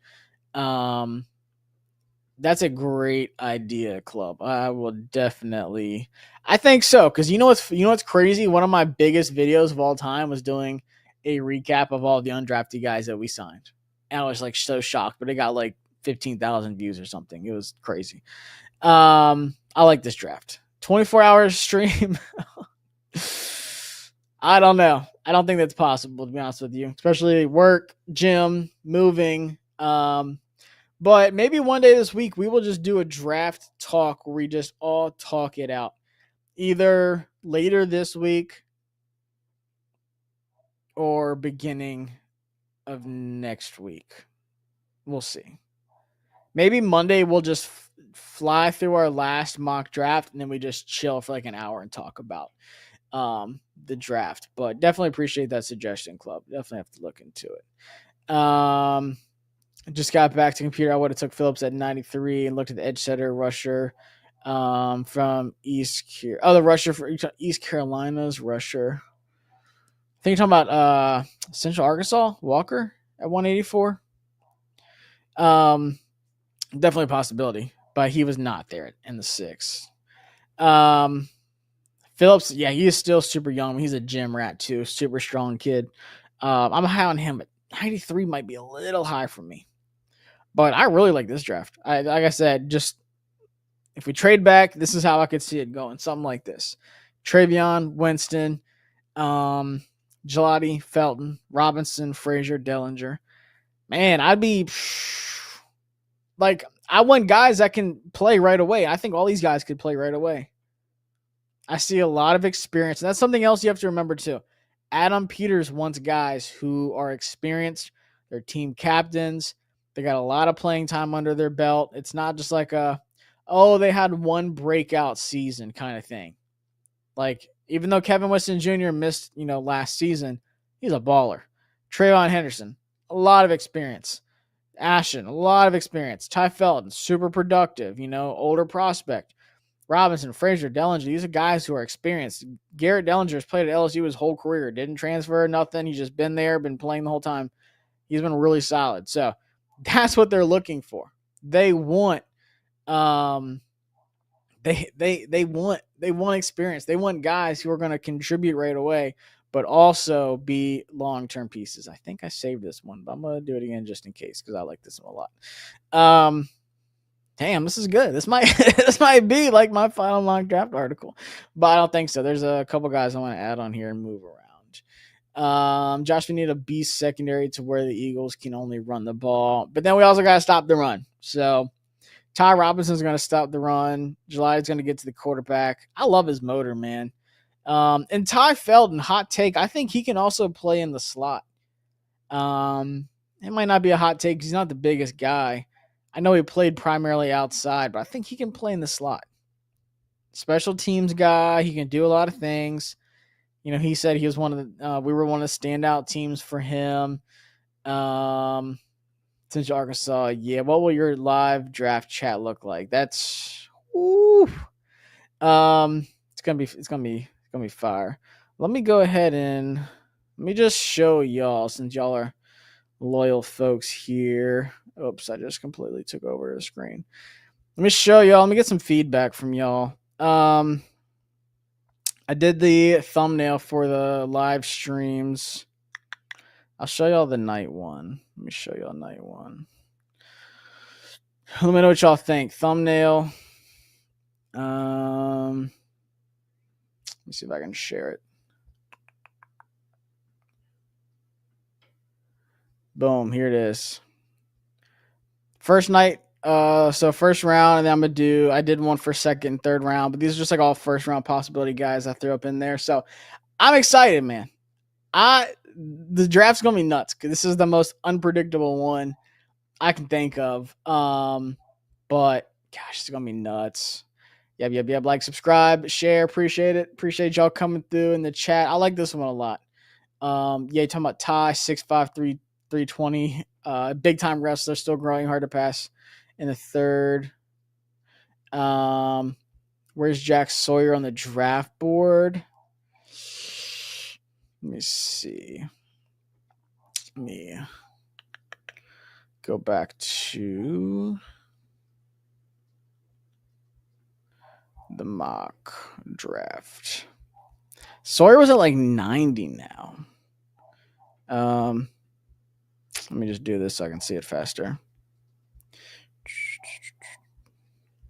That's a great idea, club. I will definitely. I think so, because you know what's crazy. One of my biggest videos of all time was doing a recap of all the undrafted guys that we signed, and I was like so shocked. But it got like 15,000 views or something. It was crazy. I like this draft. 24 hours stream. I don't know. I don't think that's possible, to be honest with you. Especially work, gym, moving. But maybe one day this week we will just do a draft talk where we just all talk it out. Either later this week or beginning of next week. We'll see. Maybe Monday we'll just fly through our last mock draft and then we just chill for like an hour and talk about the draft. But definitely appreciate that suggestion, club. Definitely have to look into it. Just got back to computer. I would have took Phillips at 93 and looked at the edge setter rusher from the rusher for East Carolina's rusher. I think you're talking about Central Arkansas Walker at 184. Definitely a possibility, but he was not there in the 6. Phillips, yeah, he is still super young. He's a gym rat too, super strong kid. I'm high on him, but 93 might be a little high for me. But I really like this draft. Like I said, just if we trade back, this is how I could see it going. Something like this: Travion, Winston, Gelati, Felton, Robinson, Frazier, Dellinger. Man, I'd be like, I want guys that can play right away. I think all these guys could play right away. I see a lot of experience. And that's something else you have to remember too. Adam Peters wants guys who are experienced. They're team captains. They got a lot of playing time under their belt. It's not just like they had one breakout season kind of thing. Like, even though Kevin Winston Jr. missed, last season, he's a baller. Trayvon Henderson, a lot of experience. Ashton, a lot of experience. Ty Felton, super productive, older prospect. Robinson, Frazier, Dellinger, these are guys who are experienced. Garrett Dellinger has played at LSU his whole career. Didn't transfer, nothing. He's just been there, been playing the whole time. He's been really solid. So that's what they're looking for. They want they want experience. They want guys who are going to contribute right away, but also be long-term pieces. I think I saved this one, but I'm going to do it again just in case because I like this one a lot. Damn, this is good. This might this might be like my final mock draft article, but I don't think so. There's a couple guys I want to add on here and move around. Josh, we need a beast secondary to where the Eagles can only run the ball, but then we also got to stop the run. So Ty Robinson's going to stop the run. July's going to get to the quarterback. I love his motor, man. And Ty Felton, hot take. I think he can also play in the slot. It might not be a hot take because he's not the biggest guy. I know he played primarily outside, but I think he can play in the slot. Special teams guy. He can do a lot of things. He said he was we were one of the standout teams for him. Since Arkansas, yeah. What will your live draft chat look like? It's gonna be fire. Let me go ahead and let me just show y'all, since y'all are loyal folks here. Oops, I just completely took over the screen. Let me show y'all. Let me get some feedback from y'all. I did the thumbnail for the live streams. I'll show y'all the night one. Let me show y'all night one. Let me know what y'all think. Thumbnail. Let me see if I can share it. Boom, here it is. First night, so first round, and then I did one for second and third round, but these are just like all first round possibility guys I threw up in there. So I'm excited, man. The draft's gonna be nuts because this is the most unpredictable one I can think of. But gosh, it's gonna be nuts. Yep. Like, subscribe, share, appreciate it. Appreciate y'all coming through in the chat. I like this one a lot. Yeah, you're talking about Ty, 6'5", 320. Big time wrestler, still growing, hard to pass in the third. Where's Jack Sawyer on the draft board? Let me see. Let me go back to the mock draft. Sawyer was at like 90 now. Let me just do this so I can see it faster.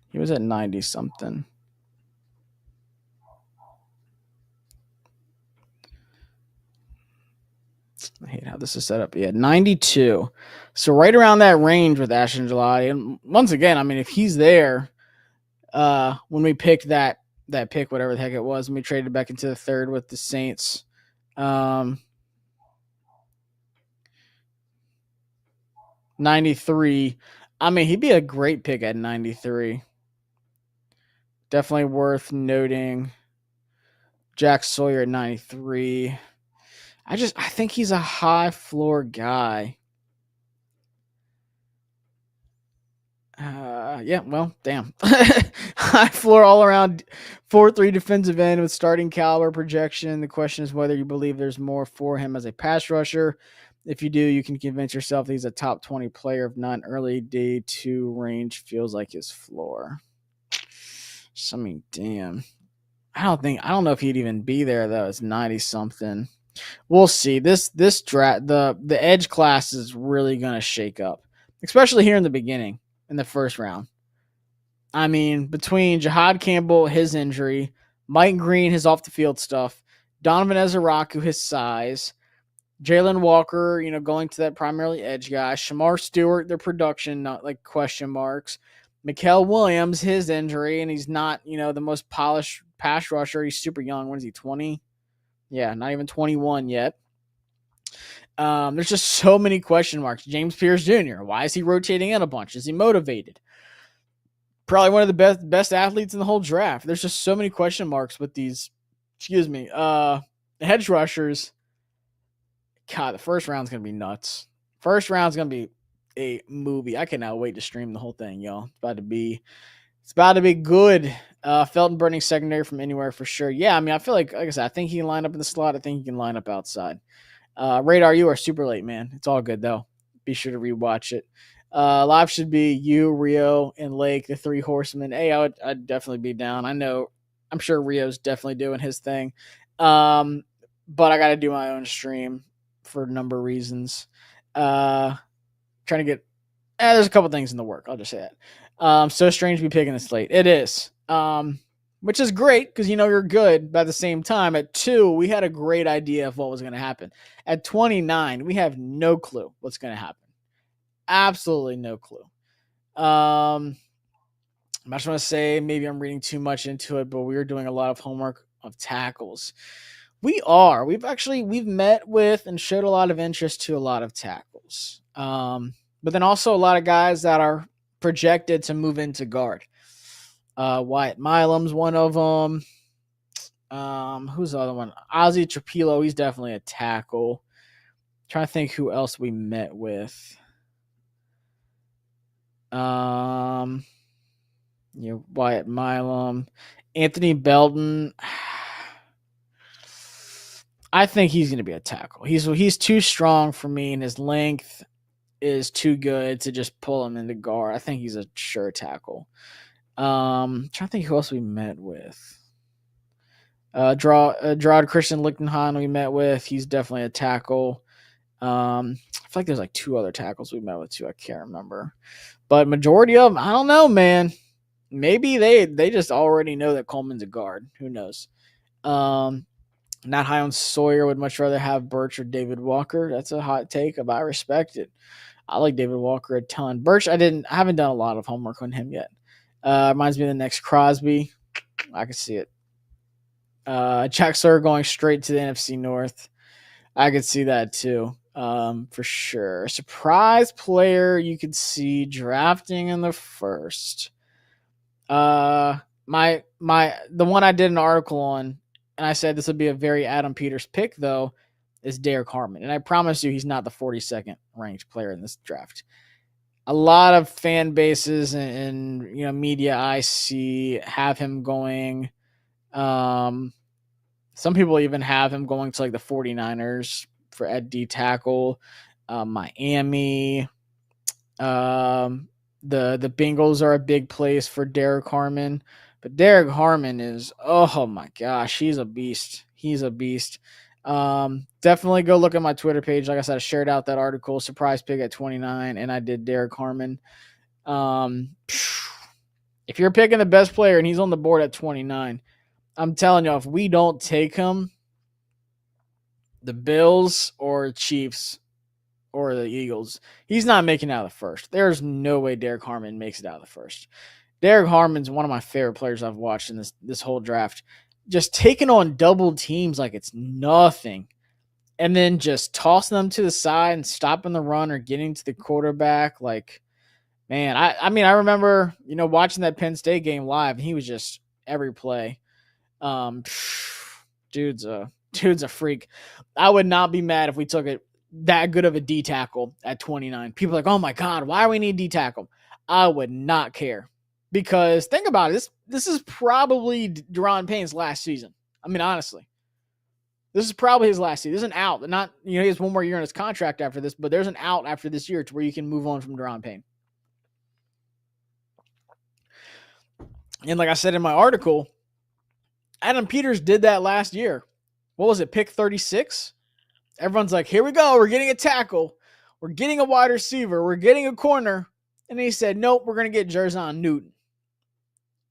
He was at 90 something. I hate how this is set up. Yeah, 92. So right around that range with Ashton July. And once again, I mean, if he's there, when we picked that pick, whatever the heck it was, and we traded back into the third with the Saints. 93. I mean, he'd be a great pick at 93. Definitely worth noting. Jack Sawyer at 93. I think he's a high floor guy. Yeah, well, damn. High floor all around 4-3 defensive end with starting caliber projection. The question is whether you believe there's more for him as a pass rusher. If you do, you can convince yourself that he's a top 20 player. If not, early day 2 range feels like his floor. So, I mean, damn. I don't know if he'd even be there though. It's 90 something. We'll see. This draft, the edge class is really gonna shake up, especially here in the beginning, in the first round. I mean, between Jihad Campbell, his injury, Mike Green, his off the field stuff, Donovan Ezeraku, his size, Jalen Walker, going to that primarily edge guy, Shamar Stewart, their production, not like question marks. Mikael Williams, his injury, and he's not, the most polished pass rusher. He's super young. When is he, 20? Yeah, not even 21 yet. There's just so many question marks. James Pierce Jr., why is he rotating in a bunch? Is he motivated? Probably one of the best athletes in the whole draft. There's just so many question marks with these, hedge rushers. God, the first round's going to be nuts. First round's going to be a movie. I cannot wait to stream the whole thing, y'all. It's about to be good. Felton Burning secondary from anywhere for sure. Yeah, I mean, I feel like I said, I think he can line up in the slot. I think he can line up outside. Radar, you are super late, man. It's all good, though. Be sure to rewatch it. Live should be you, Rio, and Lake, the 3 horsemen. Hey, I'd definitely be down. I'm sure Rio's definitely doing his thing. But I got to do my own stream for a number of reasons. Trying to get, there's a couple things in the work. I'll just say that. So strange to be picking this late. It is. Which is great because you're good. But at the same time, at 2, we had a great idea of what was going to happen. At 29, we have no clue what's going to happen. Absolutely no clue. I just want to say maybe I'm reading too much into it, but we are doing a lot of homework of tackles. We are. We've met with and showed a lot of interest to a lot of tackles. But then also a lot of guys that are projected to move into guard. Wyatt Milam's one of them. Who's the other one? Ozzy Trapilo, he's definitely a tackle. Trying to think who else we met with. Wyatt Milam, Anthony Belton. I think he's going to be a tackle. He's too strong for me, and his length is too good to just pull him into guard. I think he's a sure tackle. Trying to think who else we met with. Gerard Christian Lichtenheim we met with. He's definitely a tackle. I feel like there's like 2 other tackles we met with too. I can't remember. But majority of them, I don't know, man. Maybe they just already know that Coleman's a guard. Who knows? Not high on Sawyer. Would much rather have Birch or David Walker. That's a hot take, but I respect it. I like David Walker a ton. Birch, I haven't done a lot of homework on him yet. Reminds me of the next Crosby. I can see it. Jack Sawyer going straight to the NFC North. I could see that too. For sure. Surprise player you could see drafting in the first. The one I did an article on, and I said this would be a very Adam Peters pick though, is Derek Harmon. And I promise you he's not the 42nd ranked player in this draft. A lot of fan bases and media I see have him going. Some people even have him going to like the 49ers for at D tackle. Miami. The Bengals are a big place for Derek Harmon. But Derek Harmon is, oh my gosh, he's a beast. He's a beast. Definitely go look at my Twitter page. Like I said, I shared out that article, surprise pick at 29, and I did Derek Harmon. If you're picking the best player and he's on the board at 29, I'm telling you, if we don't take him, the Bills or Chiefs or the Eagles, he's not making it out of the first. There's no way Derek Harmon makes it out of the first. Derek Harmon's one of my favorite players I've watched in this whole draft. Just taking on double teams like it's nothing, and then just tossing them to the side and stopping the run or getting to the quarterback. Like, man, I mean, I remember watching that Penn State game live, and he was just every play. Dude's a freak. I would not be mad if we took it that good of a D tackle at 29. People are like, oh my God, why do we need D tackle? I would not care, because think about it. This is probably Deron Payne's last season. I mean, honestly, this is probably his last season. There's an out. Not, he has one more year in his contract after this, but there's an out after this year to where you can move on from Deron Payne. And like I said in my article, Adam Peters did that last year. What was it, pick 36? Everyone's like, here we go. We're getting a tackle. We're getting a wide receiver. We're getting a corner. And he said, nope, we're going to get Jerzon Newton.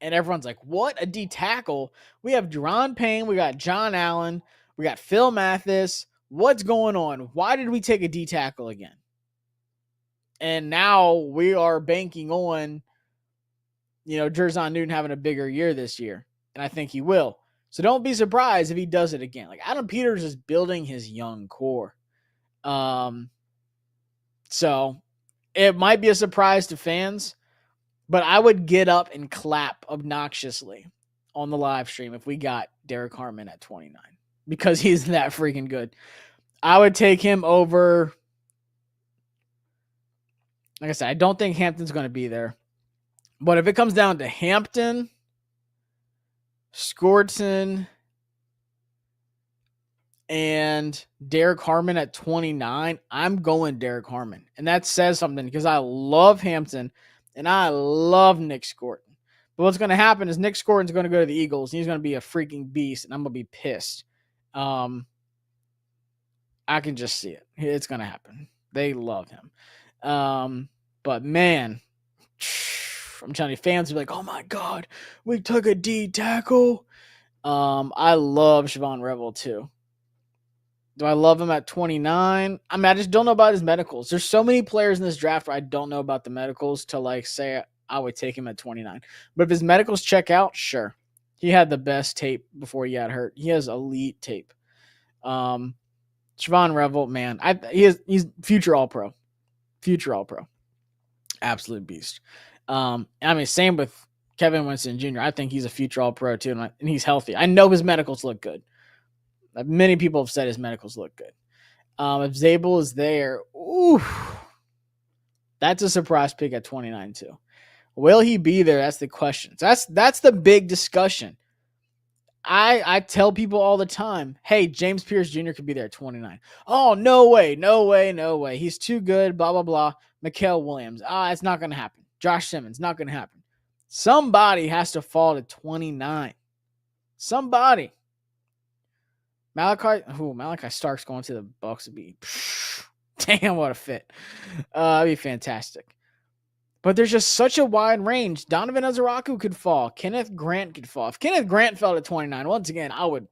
And everyone's like, what? A D tackle? We have Deron Payne. We got John Allen. We got Phil Mathis. What's going on? Why did we take a D tackle again? And now we are banking on, Jerzon Newton having a bigger year this year. And I think he will. So don't be surprised if he does it again. Like, Adam Peters is building his young core. So it might be a surprise to fans, but I would get up and clap obnoxiously on the live stream if we got Derek Harmon at 29, because he's that freaking good. I would take him over. Like I said, I don't think Hampton's going to be there. But if it comes down to Hampton, Skorton, and Derek Harmon at 29, I'm going Derek Harmon. And that says something, because I love Hampton and I love Nick Skorton. But what's going to happen is Nick Skorton's going to go to the Eagles and he's going to be a freaking beast, and I'm going to be pissed. I can just see it. It's going to happen. They love him. But man, I'm telling you, fans will be like, oh my God, we took a D tackle. I love Siobhan Revel too. Do I love him at 29? I mean, I just don't know about his medicals. There's so many players in this draft where I don't know about the medicals to like say I would take him at 29. But if his medicals check out, sure. He had the best tape before he got hurt. He has elite tape. Siobhan Revel, man, he's future All-Pro. Future All-Pro. Absolute beast. I mean, same with Kevin Winston Jr. I think he's a future All-Pro too, and he's healthy. I know his medicals look good. Many people have said his medicals look good. If Zabel is there, that's a surprise pick at 29 too. Will he be there? That's the question. That's the big discussion. I tell people all the time, hey, James Pierce Jr. could be there at 29. Oh, no way. He's too good, blah, blah, blah. Mikael Williams. It's not going to happen. Josh Simmons, not going to happen. Somebody has to fall to 29. Somebody. Malachi Stark's going to the Bucs would be, damn, what a fit. That'd be fantastic. But there's just such a wide range. Donovan Ezeraku could fall. Kenneth Grant could fall. If Kenneth Grant fell to 29, once again, I would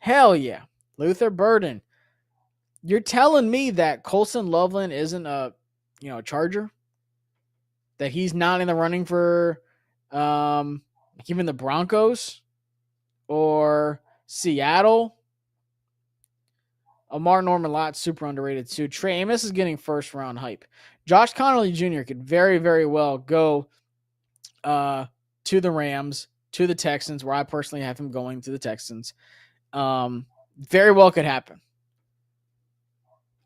Hell yeah. Luther Burden. You're telling me that Colson Loveland isn't a Charger? That he's not in the running for even the Broncos or Seattle? Amar Norman Lott, super underrated too. Trey Amos is getting first round hype. Josh Connolly Jr. could very, very well go to the Rams, to the Texans, where I personally have him going to the Texans. Very well could happen.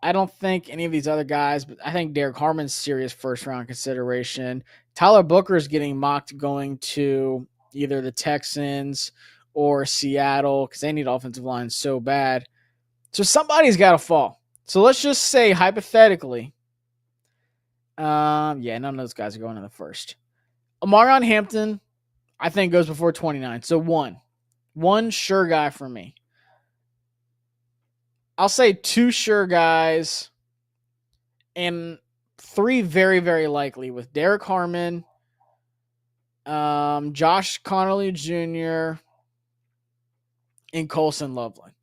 I don't think any of these other guys, but I think Derek Harmon's serious first round consideration. Tyler Booker is getting mocked going to either the Texans or Seattle because they need offensive line so bad. So somebody's got to fall. So let's just say hypothetically, none of those guys are going in the first. Amarion Hampton, I think goes before 29. So one sure guy for me. I'll say two sure guys and three very, very likely with Derek Harmon, Josh Connolly Jr., and Colson Loveland.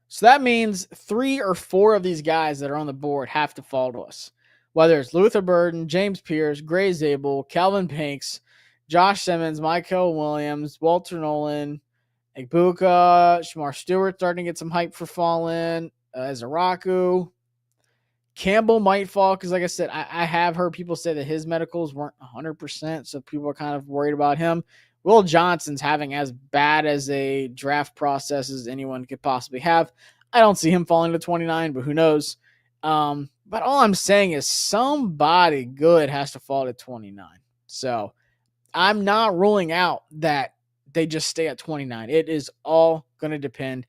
So that means 3 or 4 of these guys that are on the board have to fall to us. Whether it's Luther Burden, James Pierce, Gray Zabel, Calvin Panks, Josh Simmons, Michael Williams, Walter Nolan, Egbuka, Shamar Stewart starting to get some hype for falling, Zaraku. Campbell might fall because, like I said, I have heard people say that his medicals weren't 100%, so people are kind of worried about him. Will Johnson's having as bad as a draft process as anyone could possibly have. I don't see him falling to 29, but who knows? But all I'm saying is somebody good has to fall to 29. So I'm not ruling out that they just stay at 29. It is all going to depend.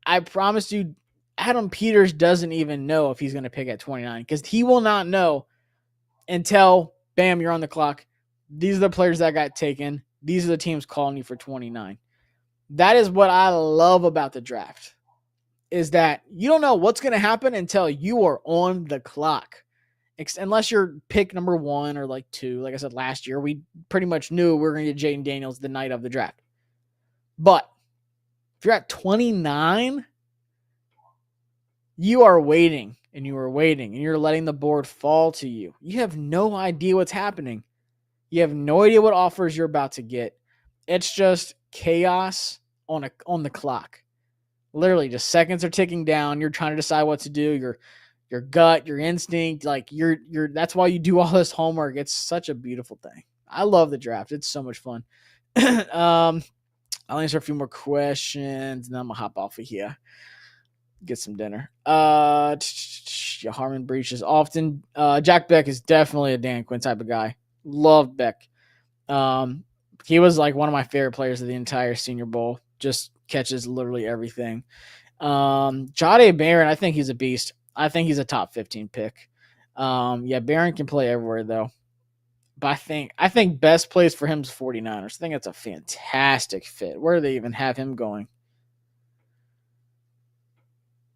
I promise you, Adam Peters doesn't even know if he's going to pick at 29 because he will not know until, bam, you're on the clock. These are the players that got taken. These are the teams calling you for 29. That is what I love about the draft, is that you don't know what's going to happen until you are on the clock. Unless you're pick number 1 or like 2. Like I said, last year, we pretty much knew we were going to get Jaden Daniels the night of the draft. But if you're at 29, you are waiting and you are waiting and you're letting the board fall to you. You have no idea what's happening. You have no idea what offers you're about to get. It's just chaos on the clock. Literally, just seconds are ticking down. You're trying to decide what to do. Your gut, your instinct, like you're that's why you do all this homework. It's such a beautiful thing. I love the draft. It's so much fun. I'll answer a few more questions and then I'm gonna hop off of here. Get some dinner. Harmon breaches often. Jack Beck is definitely a Dan Quinn type of guy. Love Beck. He was like one of my favorite players of the entire Senior Bowl. Just catches literally everything. Jahdae Barron, I think he's a beast. I think he's a top 15 pick. Barron can play everywhere though. But I think best place for him is 49ers. I think it's a fantastic fit. Where do they even have him going?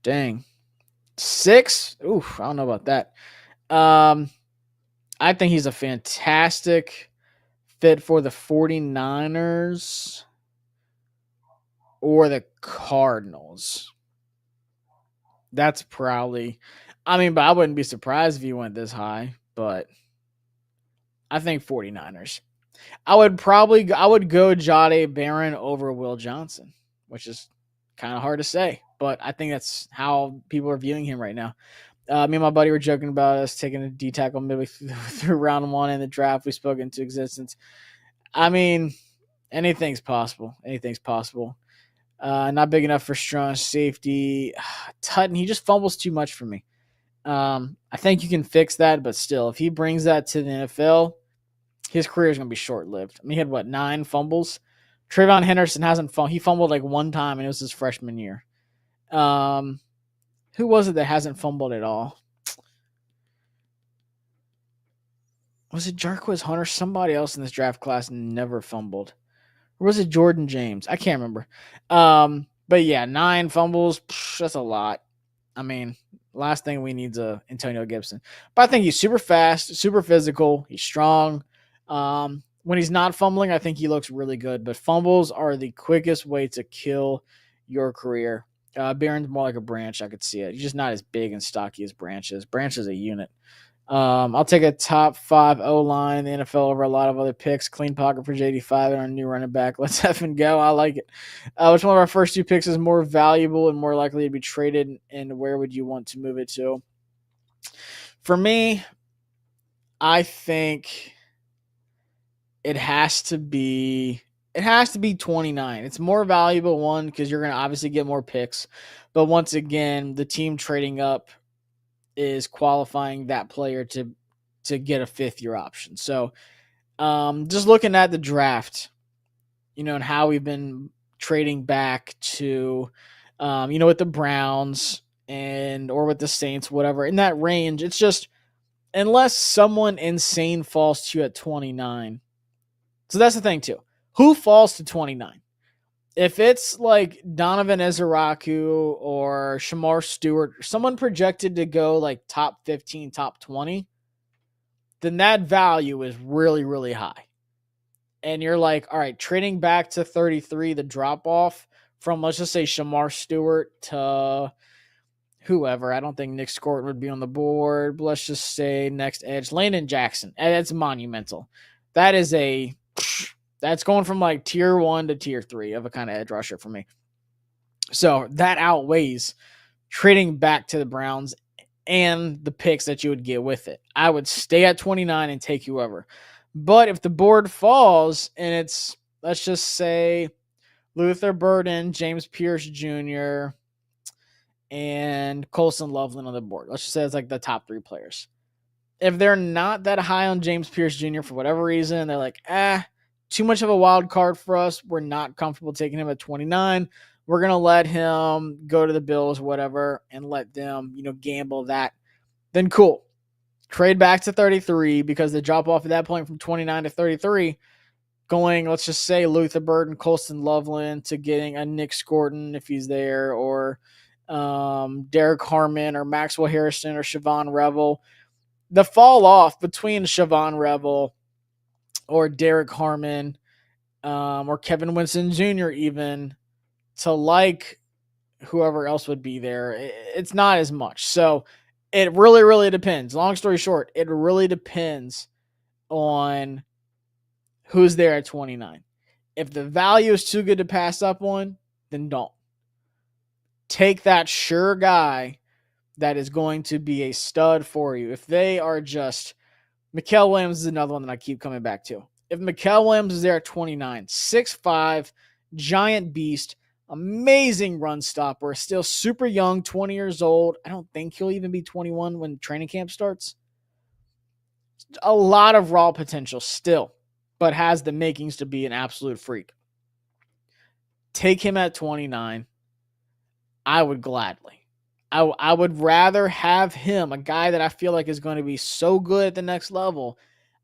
Dang. 6? Oof, I don't know about that. I think he's a fantastic fit for the 49ers or the Cardinals. That's probably, but I wouldn't be surprised if he went this high, but I think 49ers. I would go Jahdae Barron over Will Johnson, which is kind of hard to say, but I think that's how people are viewing him right now. Me and my buddy were joking about us taking a D tackle midway through round 1 in the draft. We spoke into existence. Anything's possible. Anything's possible. Not big enough for strong safety. Tutton, he just fumbles too much for me. I think you can fix that, but still, if he brings that to the NFL, his career is going to be short-lived. He had, 9 fumbles? Trayvon Henderson hasn't fumbled. He fumbled like 1 time, and it was his freshman year. Who was it that hasn't fumbled at all? Was it Jarquez Hunter? Somebody else in this draft class never fumbled. Or was it Jordan James? I can't remember. But yeah, 9 fumbles. That's a lot. Last thing we need is Antonio Gibson. But I think he's super fast, super physical. He's strong. When he's not fumbling, I think he looks really good. But fumbles are the quickest way to kill your career. Barron's more like a branch. I could see it. He's just not as big and stocky as Branch is. Branch is a unit. I'll take a top 5 O line in the NFL over a lot of other picks. Clean pocket for JD5 and our new running back. Let's effing go. I like it. Which one of our first 2 picks is more valuable and more likely to be traded, and where would you want to move it to? For me, I think it has to be 29. It's more valuable, one, because you're going to obviously get more picks. But once again, the team trading up is qualifying that player to get a 5th-year option. So just looking at the draft, and how we've been trading back to, with the Browns or with the Saints, whatever, in that range, it's just, unless someone insane falls to you at 29. So that's the thing too. Who falls to 29? If it's like Donovan Ezeraku or Shamar Stewart, someone projected to go like top 15, top 20, then that value is really, really high. And you're like, all right, trading back to 33, the drop off from, let's just say, Shamar Stewart to whoever. I don't think Nick Scorton would be on the board. But let's just say next edge, Landon Jackson. And that's monumental. That's going from like tier 1 to tier 3 of a kind of edge rusher for me. So that outweighs trading back to the Browns and the picks that you would get with it. I would stay at 29 and take whoever. But if the board falls and it's, let's just say, Luther Burden, James Pierce Jr., and Colson Loveland on the board, let's just say it's like the top 3 players. If they're not that high on James Pierce Jr. for whatever reason, they're like, too much of a wild card for us. We're not comfortable taking him at 29. We're going to let him go to the Bills, whatever, and let them, gamble that. Then cool. Trade back to 33, because the drop off at that point from 29 to 33, going, let's just say, Luther Burden, Colston Loveland, to getting a Nick Scorton if he's there, or Derek Harmon or Maxwell Harrison or Siobhan Revel. The fall off between Siobhan Revel or Derek Harmon or Kevin Winston Jr. even to like whoever else would be there, it's not as much. So it really, really depends. Long story short, it really depends on who's there at 29. If the value is too good to pass up on, then don't. Take that sure guy that is going to be a stud for you. If they are just, Mikael Williams is another one that I keep coming back to. If Mikael Williams is there at 29, 6'5", giant beast, amazing run stopper, still super young, 20 years old. I don't think he'll even be 21 when training camp starts. A lot of raw potential still, but has the makings to be an absolute freak. Take him at 29. I would gladly. I would rather have him, a guy that I feel like is going to be so good at the next level.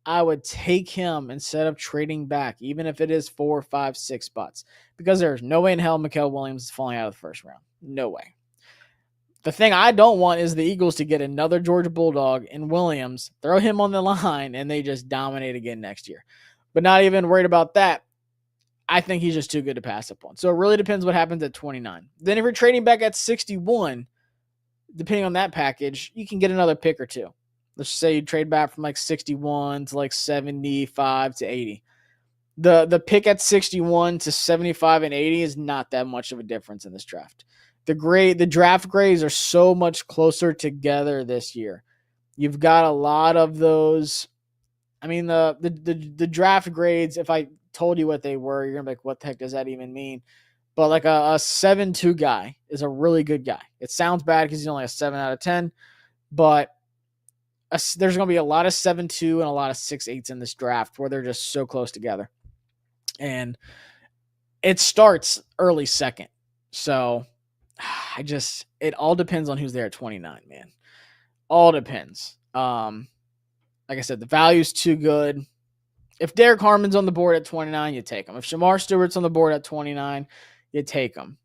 I would take him instead of trading back, even if it is 4, 5, 6 spots, because there's no way in hell Mikael Williams is falling out of the first round. No way. The thing I don't want is the Eagles to get another Georgia Bulldog in Williams, throw him on the line, and they just dominate again next year. But not even worried about that. I think he's just too good to pass up on. So it really depends what happens at 29. Then if you're trading back at 61, depending on that package, you can get another pick or two. Let's say you trade back from like 61 to like 75 to 80. The pick at 61 to 75 and 80 is not that much of a difference in this draft. The draft grades are so much closer together this year. You've got a lot of those. I mean, the draft grades, if I told you what they were, you're going to be like, what the heck does that even mean? But like a 7-2 guy is a really good guy. It sounds bad because he's only a 7 out of 10, but there's going to be a lot of 7-2 and a lot of 6-8s in this draft where they're just so close together. And it starts early second. So it all depends on who's there at 29, man. All depends. Like I said, the value's too good. If Derek Harmon's on the board at 29, you take him. If Shamar Stewart's on the board at 29, you take him.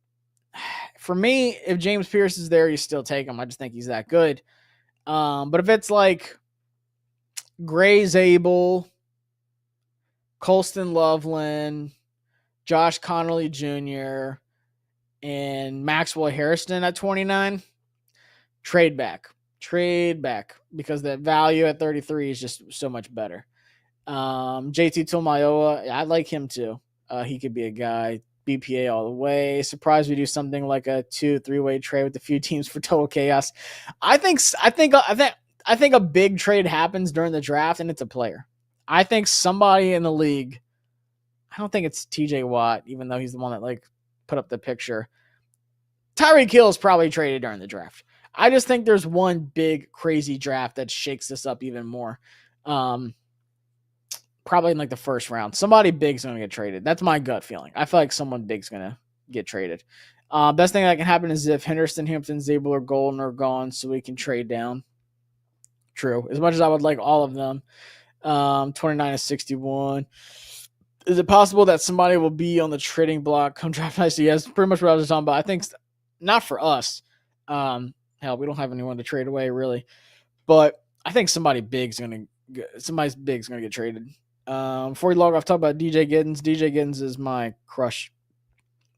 For me, if James Pierce is there, you still take him. I just think he's that good. But if it's like Gray Zabel, Colston Loveland, Josh Connolly Jr., and Maxwell Harrison at 29, trade back. Trade back because the value at 33 is just so much better. JT Tomayoa, I like him too. He could be a guy. BPA all the way. Surprised we do something like a 2-3-way trade with a few teams for total chaos. I think a big trade happens during the draft, and it's a player. I think somebody in the league. I don't think it's TJ Watt, even though he's the one that like put up the picture. Tyreek Hill is probably traded during the draft. I just think there's one big crazy draft that shakes this up even more. Probably in like the first round. Somebody big's going to get traded. That's my gut feeling. I feel like someone big's going to get traded. Best thing that can happen is if Henderson, Hampton, Zabel, or Golden are gone so we can trade down. True. As much as I would like all of them. 29 to 61. Is it possible that somebody will be on the trading block come draft night? Yes, pretty much what I was talking about. I think not for us. Hell, we don't have anyone to trade away really. But I think somebody's big's going to get traded. Before we log off, talk about DJ Giddens. DJ Giddens is my crush.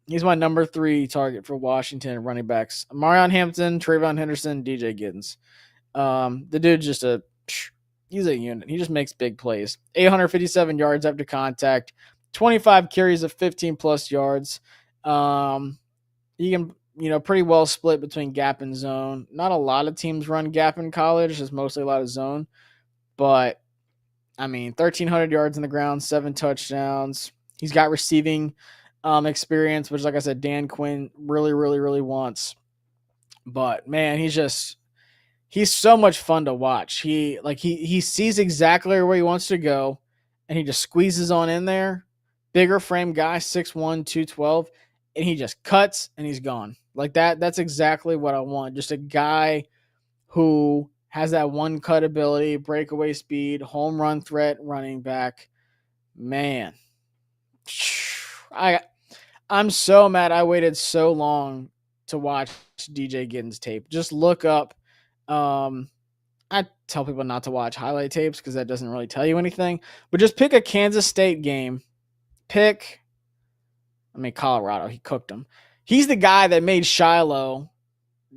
He's my number 3 target for Washington running backs. Marion Hampton, Trayvon Henderson, DJ Giddens. The dude's just he's a unit. He just makes big plays. 857 yards after contact, 25 carries of 15 plus yards. He can, pretty well split between gap and zone. Not a lot of teams run gap in college. It's mostly a lot of zone. But 1,300 yards on the ground, 7 touchdowns. He's got receiving experience, which, like I said, Dan Quinn really, really, really wants. But man, he's so much fun to watch. He sees exactly where he wants to go, and he just squeezes on in there. Bigger frame guy, 6'1", 212, and he just cuts and he's gone. Like that. That's exactly what I want. Just a guy who has that one cut ability, breakaway speed, home run threat, running back. Man, I'm so mad I waited so long to watch DJ Giddens tape. Just look up. I tell people not to watch highlight tapes because that doesn't really tell you anything. But just pick a Kansas State game. Colorado. He cooked them. He's the guy that made Shiloh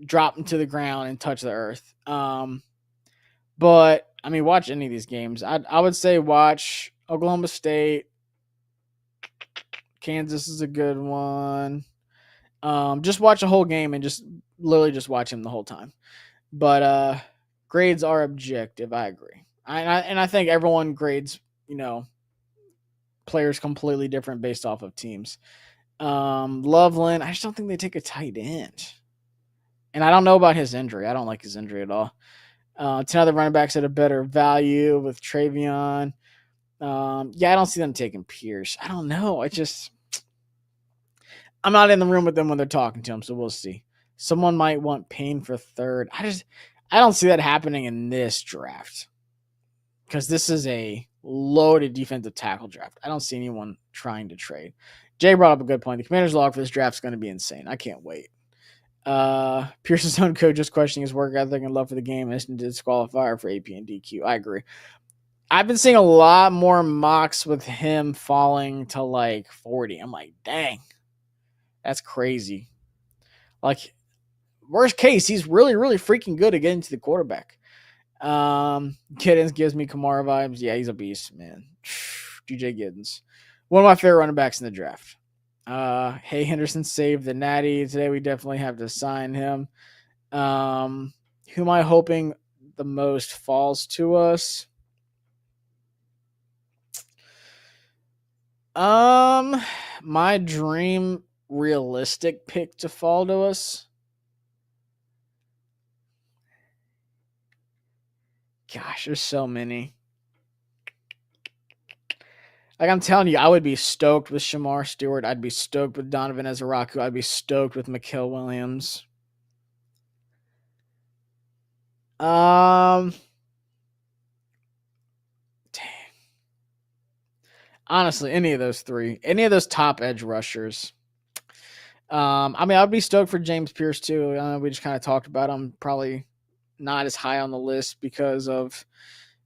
drop him to the ground and touch the earth. But watch any of these games. I would say watch Oklahoma State. Kansas is a good one. Just watch the whole game and just literally just watch him the whole time. But grades are objective. I agree. I think everyone grades, players completely different based off of teams. Loveland, I just don't think they take a tight end. And I don't know about his injury. I don't like his injury at all. 10 other running backs at a better value with Travion. I don't see them taking Pierce. I don't know. I'm not in the room with them when they're talking to him, so we'll see. Someone might want Payne for 3rd. I don't see that happening in this draft because this is a loaded defensive tackle draft. I don't see anyone trying to trade. Jay brought up a good point. The Commander's log for this draft is going to be insane. I can't wait. Pierce's own coach just questioning his work ethic and love for the game and disqualifier for AP and DQ. I agree. I've been seeing a lot more mocks with him falling to like 40. I'm like, dang, that's crazy. Like, worst case, he's really, really freaking good at getting to the quarterback. Giddens gives me Kamara vibes. Yeah, he's a beast, man. DJ Giddens. One of my favorite running backs in the draft. Hey, Henderson saved the natty. Today we definitely have to sign him. Who am I hoping the most falls to us? My dream realistic pick to fall to us. Gosh, there's so many. Like I'm telling you, I would be stoked with Shamar Stewart. I'd be stoked with Donovan Ezeraku. I'd be stoked with Mikael Williams. Dang. Honestly, any of those 3. Any of those top edge rushers. I'd be stoked for James Pierce too. We just kind of talked about him. Probably not as high on the list because of,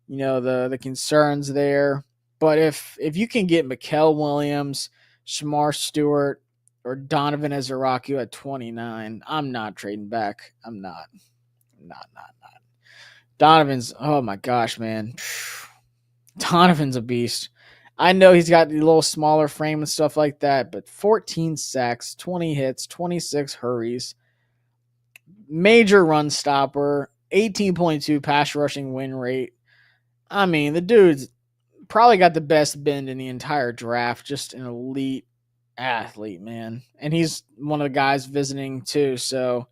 the concerns there. But if you can get Mikael Williams, Shamar Stewart, or Donovan Ezeraku at 29. I'm not trading back. I'm not. Not. Donovan's, oh my gosh, man. Donovan's a beast. I know he's got the little smaller frame and stuff like that, but 14 sacks, 20 hits, 26 hurries, major run stopper, 18.2 pass rushing win rate. I mean, the dude's probably got the best bend in the entire draft. Just an elite athlete, man. And he's one of the guys visiting too. So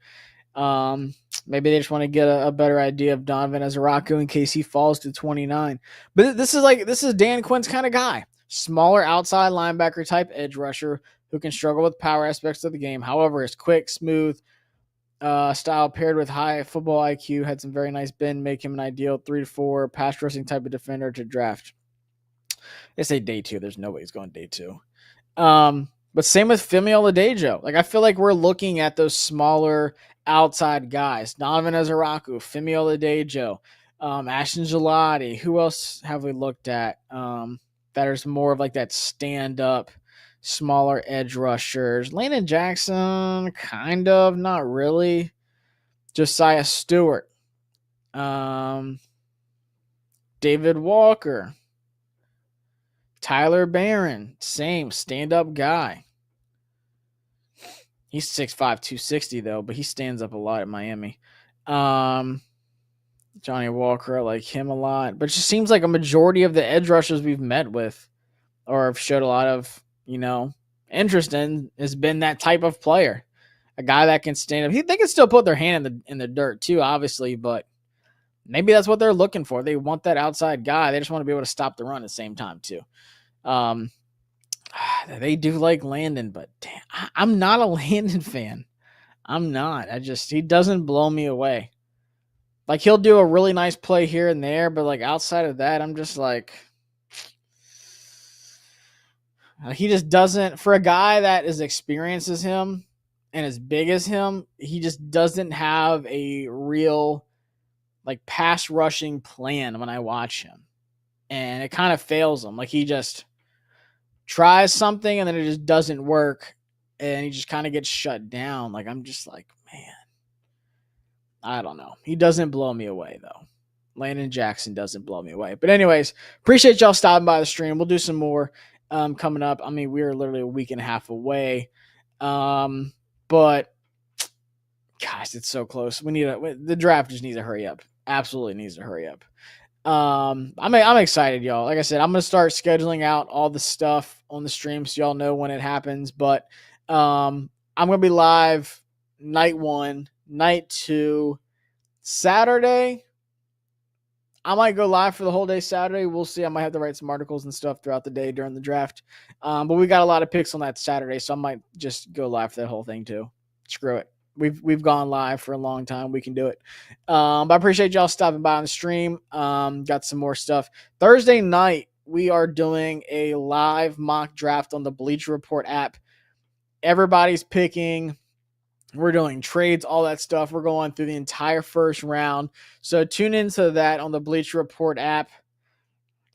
maybe they just want to get a better idea of Donovan Ezeraku in case he falls to 29. But this is Dan Quinn's kind of guy. Smaller outside linebacker type edge rusher who can struggle with power aspects of the game. However, is quick, smooth, style paired with high football IQ, had some very nice bend, make him an ideal 3 to 4 pass rushing type of defender to draft. They say day 2. There's no way he's going day 2. But same with Femi Oladejo. Like, I feel like we're looking at those smaller outside guys. Donovan Ezeraku, Femi Oladejo, Ashton Gelati. Who else have we looked at that is more of like that stand-up, smaller edge rushers? Landon Jackson, kind of, not really. Josiah Stewart. David Walker. Tyler Barron, same stand-up guy. He's 6'5", 260 though, but he stands up a lot at Miami. Johnny Walker, I like him a lot. But it just seems like a majority of the edge rushers we've met with or have showed a lot of, interest in has been that type of player. A guy that can stand up. They can still put their hand in the dirt too, obviously, but maybe that's what they're looking for. They want that outside guy. They just want to be able to stop the run at the same time too. They do like Landon, but damn, I'm not a Landon fan. I'm not. He doesn't blow me away. Like, he'll do a really nice play here and there, but like outside of that, I'm just like, he just doesn't, for a guy that as experienced as him and as big as him, he just doesn't have a real like pass rushing plan when I watch him. And it kind of fails him. Like, he just tries something and then it just doesn't work and he just kind of gets shut down. Like, I'm just like, man, I don't know. He doesn't blow me away though. Landon Jackson doesn't blow me away. But anyways, appreciate y'all stopping by the stream. We'll do some more coming up. I mean, we're literally a week and a half away. But guys, it's so close. The draft just needs to hurry up. Absolutely needs to hurry up. I'm excited, y'all. Like I said, I'm gonna start scheduling out all the stuff on the stream so y'all know when it happens. But I'm gonna be live night 1, night 2, Saturday. I might go live for the whole day Saturday. We'll see. I might have to write some articles and stuff throughout the day during the draft. But we got a lot of picks on that Saturday, so I might just go live for that whole thing too. Screw it. We've gone live for a long time. We can do it. But I appreciate y'all stopping by on the stream. Got some more stuff. Thursday night, we are doing a live mock draft on the Bleacher Report app. Everybody's picking. We're doing trades, all that stuff. We're going through the entire first round. So tune into that on the Bleacher Report app.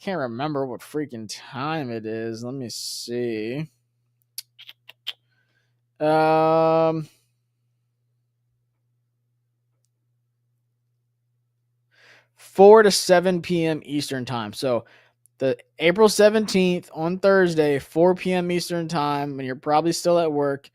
Can't remember what freaking time it is. Let me see. 4 to 7 p.m. Eastern time. So the April 17th on Thursday, 4 p.m. Eastern time, and you're probably still at work.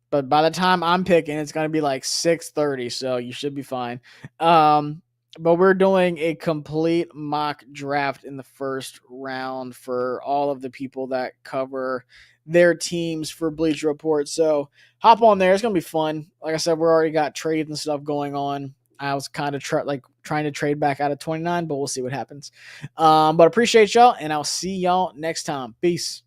But by the time I'm picking, it's going to be like 6:30, so you should be fine. But we're doing a complete mock draft in the first round for all of the people that cover their teams for Bleacher Report. So hop on there. It's going to be fun. Like I said, we already got trades and stuff going on. I was kind of trying to trade back out of 29, but we'll see what happens. But appreciate y'all, and I'll see y'all next time. Peace.